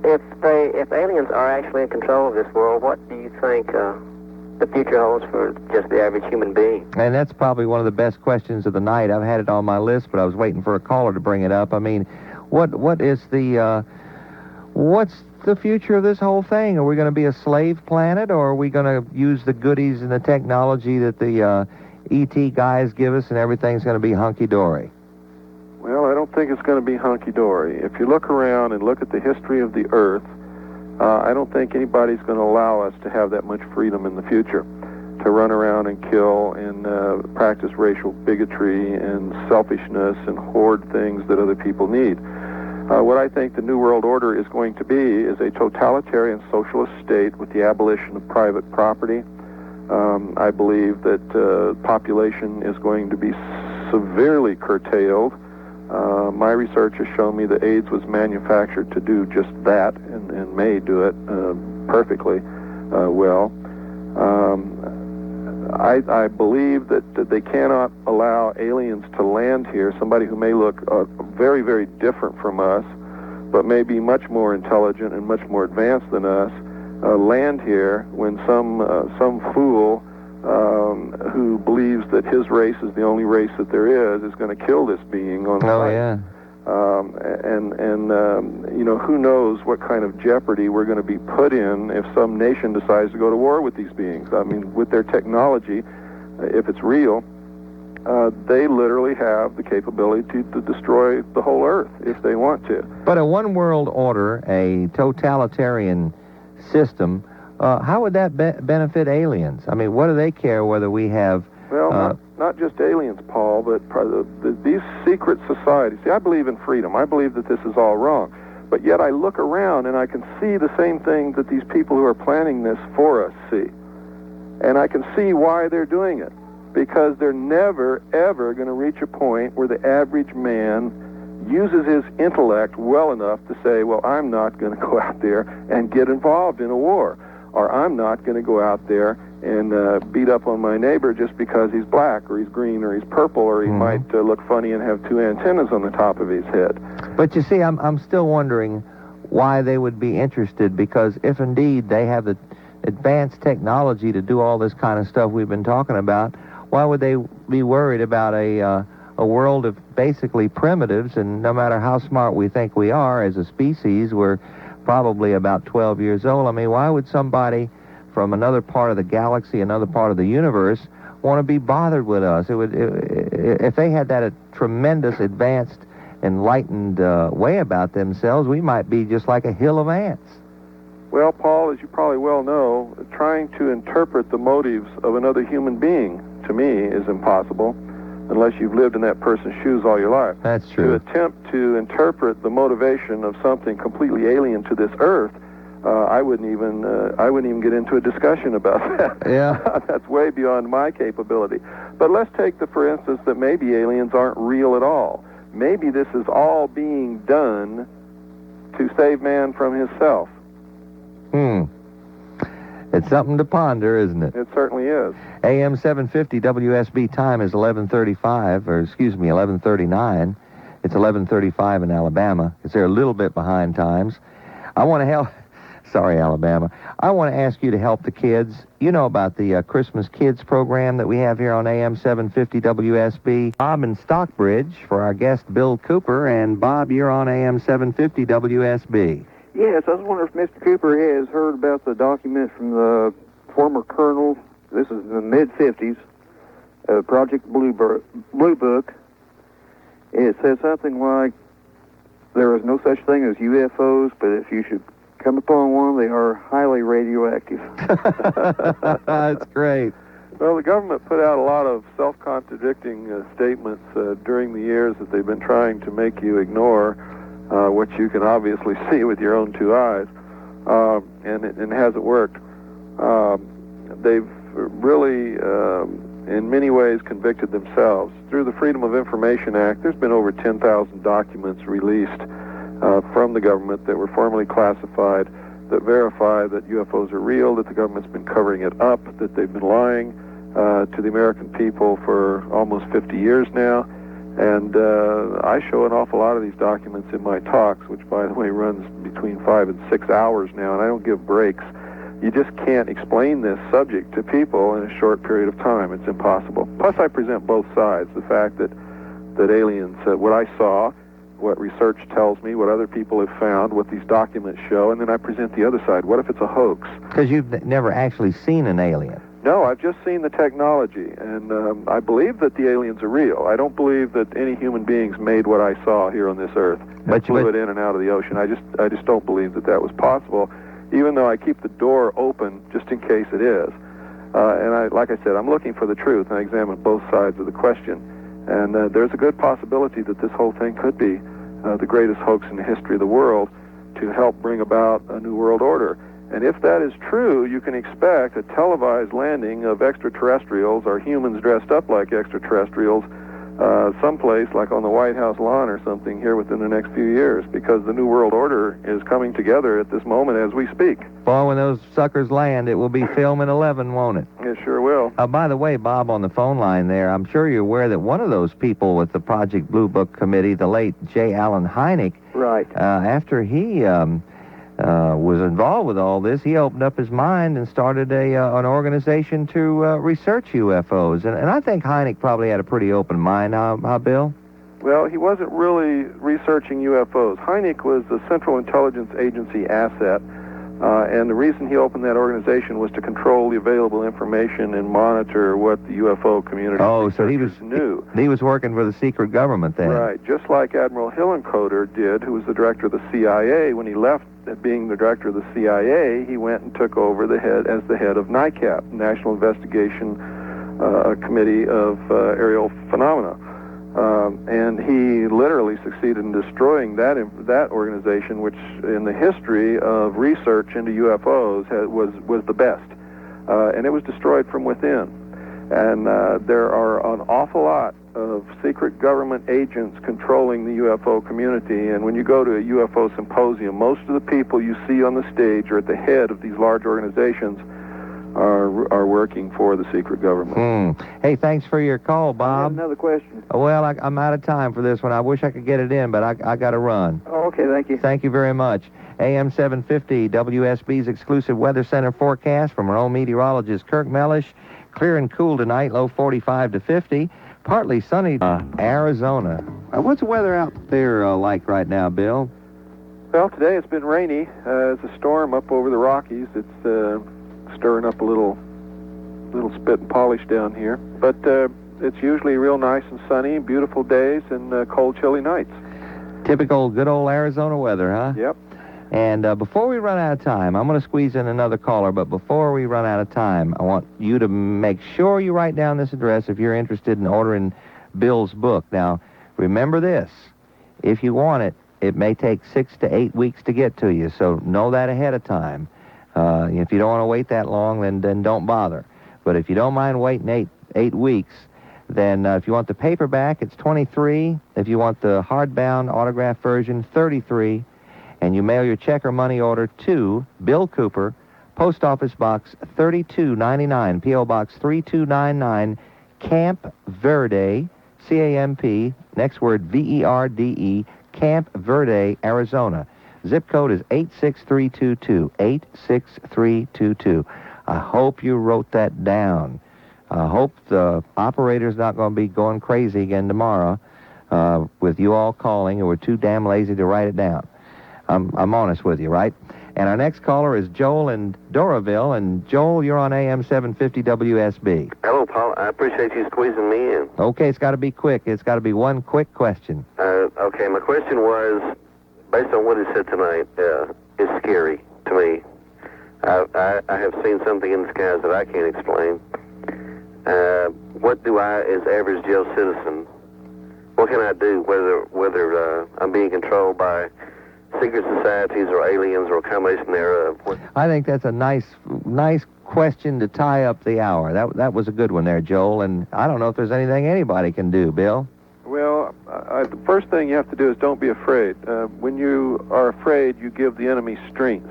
If aliens are actually in control of this world, what do you think the future holds for just the average human being? And that's probably one of the best questions of the night. I've had it on my list, but I was waiting for a caller to bring it up. I mean, what is the what's the future of this whole thing? Are we going to be a slave planet, or are we going to use the goodies and the technology that the E.T. guys give us, and everything's going to be hunky-dory? Well, I don't think it's going to be hunky-dory. If you look around and look at the history of the Earth, I don't think anybody's going to allow us to have that much freedom in the future, to run around and kill and practice racial bigotry and selfishness and hoard things that other people need. What I think the New World Order is going to be is a totalitarian socialist state with the abolition of private property. I believe that population is going to be severely curtailed. My research has shown me that AIDS was manufactured to do just that, and may do it perfectly well. I believe that they cannot allow aliens to land here, somebody who may look very, very different from us, but may be much more intelligent and much more advanced than us, land here when some fool who believes that his race is the only race that there is going to kill this being on sight. Oh, yeah. Who knows what kind of jeopardy we're going to be put in if some nation decides to go to war with these beings. I mean, with their technology, if it's real, they literally have the capability to destroy the whole Earth if they want to. But a one-world order, a totalitarian system, how would that benefit aliens? I mean, what do they care whether we have... Well, not not just aliens, Paul, but these secret societies. See, I believe in freedom. I believe that this is all wrong. But yet I look around and I can see the same thing that these people who are planning this for us see. And I can see why they're doing it. Because they're never, ever going to reach a point where the average man uses his intellect well enough to say, well, I'm not going to go out there and get involved in a war. Or I'm not going to go out there and beat up on my neighbor just because he's black or he's green or he's purple or he might look funny and have two antennas on the top of his head. But you see, I'm still wondering why they would be interested, because if indeed they have the advanced technology to do all this kind of stuff we've been talking about, why would they be worried about a world of basically primitives? And no matter how smart we think we are as a species, we're probably about 12 years old. I mean, why would somebody from another part of the galaxy, another part of the universe, want to be bothered with us? If they had that tremendous, advanced, enlightened way about themselves, we might be just like a hill of ants. Well, Paul, as you probably well know, trying to interpret the motives of another human being, to me, is impossible unless you've lived in that person's shoes all your life. That's true. To attempt to interpret the motivation of something completely alien to this earth, I wouldn't even get into a discussion about that. Yeah. That's way beyond my capability. But let's take for instance, that maybe aliens aren't real at all. Maybe this is all being done to save man from himself. It's something to ponder, isn't it? It certainly is. AM-750 WSB time is 11:39. It's 11:35 in Alabama. Because they're a little bit behind times. I want to help... Sorry, Alabama. I want to ask you to help the kids. You know about the Christmas Kids program that we have here on AM-750 WSB. Bob in Stockbridge for our guest, Bill Cooper. And Bob, you're on AM-750 WSB. Yes, I was wondering if Mr. Cooper has heard about the document from the former colonel, this is in the mid-50s, Project Blue Book. It says something like, there is no such thing as UFOs, but if you should come upon one, they are highly radioactive. That's great. Well, the government put out a lot of self-contradicting statements during the years that they've been trying to make you ignore, which you can obviously see with your own two eyes, and it hasn't worked. They've really, in many ways, convicted themselves. Through the Freedom of Information Act, there's been over 10,000 documents released from the government that were formally classified that verify that UFOs are real, that the government's been covering it up, that they've been lying to the American people for almost 50 years now. And I show an awful lot of these documents in my talks, which, by the way, runs between 5 and 6 hours now, and I don't give breaks. You just can't explain this subject to people in a short period of time. It's impossible. Plus, I present both sides. The fact that aliens, what I saw, what research tells me, what other people have found, what these documents show, and then I present the other side. What if it's a hoax? Because you've never actually seen an alien. No, I've just seen the technology, and I believe that the aliens are real. I don't believe that any human beings made what I saw here on this earth and flew it in and out of the ocean. I just don't believe that was possible, even though I keep the door open just in case it is. And like I said, I'm looking for the truth, and I examine both sides of the question. And there's a good possibility that this whole thing could be the greatest hoax in the history of the world to help bring about a new world order. And if that is true, you can expect a televised landing of extraterrestrials or humans dressed up like extraterrestrials someplace like on the White House lawn or something here within the next few years, because the New World Order is coming together at this moment as we speak. Boy, when those suckers land, it will be film in 11, won't it? It sure will. By the way, Bob, on the phone line there, I'm sure you're aware that one of those people with the Project Blue Book Committee, the late J. Allen Hynek, right, after he was involved with all this, he opened up his mind and started an organization to research UFOs. And I think Hynek probably had a pretty open mind, huh, Bill? Well, he wasn't really researching UFOs. Hynek was the Central Intelligence Agency asset, and the reason he opened that organization was to control the available information and monitor what the UFO community knew. He was working for the secret government then. Right, just like Admiral Hillenkoetter did, who was the director of the CIA. When he left being the director of the CIA, he went and took over as the head of NICAP, National Investigation Committee of Aerial Phenomena. And he literally succeeded in destroying that organization, which in the history of research into UFOs was the best. And it was destroyed from within. And there are an awful lot of secret government agents controlling the UFO community. And when you go to a UFO symposium, most of the people you see on the stage or at the head of these large organizations are working for the secret government. Hey, thanks for your call, Bob. I have another question. Well, I'm out of time for this one. I wish I could get it in, but I got to run. Oh, okay, thank you. Thank you very much. AM-750, WSB's exclusive weather center forecast from our own meteorologist, Kirk Mellish. Clear and cool tonight, low 45 to 50. Partly sunny, Arizona. What's the weather out there like right now, Bill? Well, today it's been rainy. It's a storm up over the Rockies. It's stirring up a little spit and polish down here. But it's usually real nice and sunny, beautiful days, and cold, chilly nights. Typical good old Arizona weather, huh? Yep. And before we run out of time, I'm going to squeeze in another caller, but before we run out of time, I want you to make sure you write down this address if you're interested in ordering Bill's book. Now, remember this. If you want it, it may take 6 to 8 weeks to get to you, so know that ahead of time. If you don't want to wait that long, then don't bother. But if you don't mind waiting eight weeks, then if you want the paperback, it's $23. If you want the hardbound autograph version, $33. And you mail your check or money order to Bill Cooper, Post Office Box 3299, P.O. Box 3299, Camp Verde, C-A-M-P, next word V-E-R-D-E, Camp Verde, Arizona. Zip code is 86322, 86322. I hope you wrote that down. I hope the operator's not going to be going crazy again tomorrow with you all calling, and we're too damn lazy to write it down. I'm honest with you, right? And our next caller is Joel in Doraville. And Joel, you're on AM-750 WSB. Hello, Paul. I appreciate you squeezing me in. Okay, it's got to be quick. It's got to be one quick question. Okay, my question was, based on what he said tonight, it's scary to me. I have seen something in the skies that I can't explain. What do I, as average Joe citizen, what can I do, whether I'm being controlled by secret societies or aliens or a combination thereof? I think that's a nice question to tie up the hour. That was a good one there, Joel, and I don't know if there's anything anybody can do, Bill. Well, the first thing you have to do is don't be afraid. When you are afraid, you give the enemy strength.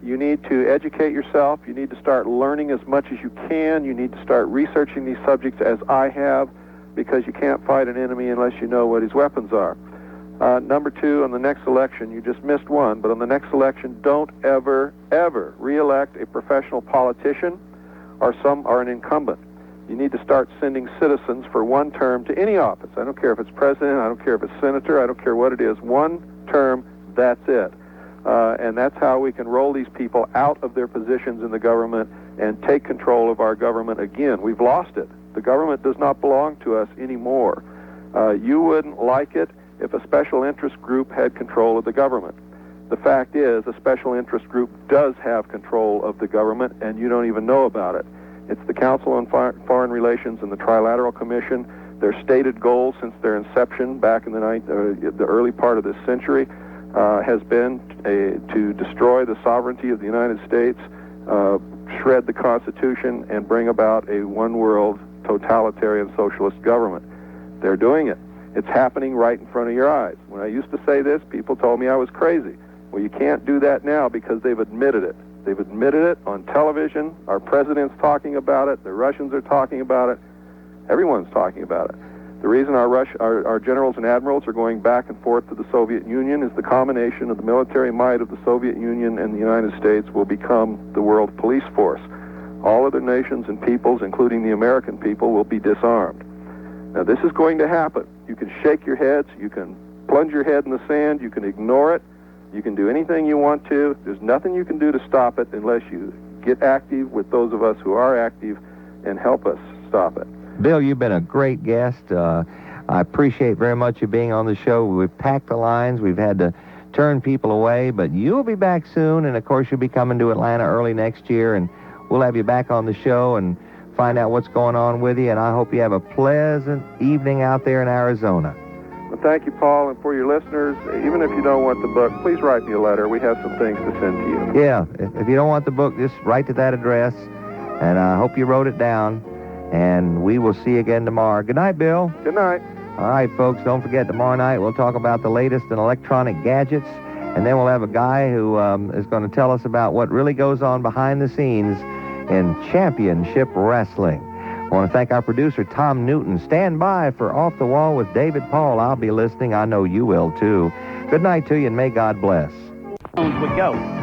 You need to educate yourself. You need to start learning as much as you can. You need to start researching these subjects as I have, because you can't fight an enemy unless you know what his weapons are. Number two, on the next election, you just missed one, but on the next election, don't ever, ever re-elect a professional politician or an incumbent. You need to start sending citizens for one term to any office. I don't care if it's president, I don't care if it's senator, I don't care what it is. One term, that's it. And that's how we can roll these people out of their positions in the government and take control of our government again. We've lost it. The government does not belong to us anymore. You wouldn't like it if a special interest group had control of the government. The fact is, a special interest group does have control of the government, and you don't even know about it. It's the Council on Foreign Relations and the Trilateral Commission. Their stated goal since their inception back in the early part of this century has been to destroy the sovereignty of the United States, shred the Constitution, and bring about a one-world totalitarian socialist government. They're doing it. It's happening right in front of your eyes. When I used to say this, people told me I was crazy. Well, you can't do that now because they've admitted it. They've admitted it on television. Our president's talking about it. The Russians are talking about it. Everyone's talking about it. The reason our generals and admirals are going back and forth to the Soviet Union is the combination of the military might of the Soviet Union and the United States will become the world police force. All other nations and peoples, including the American people, will be disarmed. Now, this is going to happen. You can shake your heads. You can plunge your head in the sand. You can ignore it. You can do anything you want to. There's nothing you can do to stop it unless you get active with those of us who are active and help us stop it. Bill, you've been a great guest. I appreciate very much you being on the show. We've packed the lines. We've had to turn people away, but you'll be back soon, and of course you'll be coming to Atlanta early next year, and we'll have you back on the show, and find out what's going on with you, and I hope you have a pleasant evening out there in Arizona. Well, thank you, Paul, and for your listeners, even if you don't want the book, please write me a letter. We have some things to send to you. Yeah, if you don't want the book, just write to that address, and I hope you wrote it down, and we will see you again tomorrow. Good night, Bill. Good night. All right, folks, don't forget, tomorrow night we'll talk about the latest in electronic gadgets, and then we'll have a guy who is going to tell us about what really goes on behind the scenes in championship wrestling. I want to thank our producer, Tom Newton. Stand by for Off the Wall with David Paul. I'll be listening. I know you will, too. Good night to you, and may God bless. We go.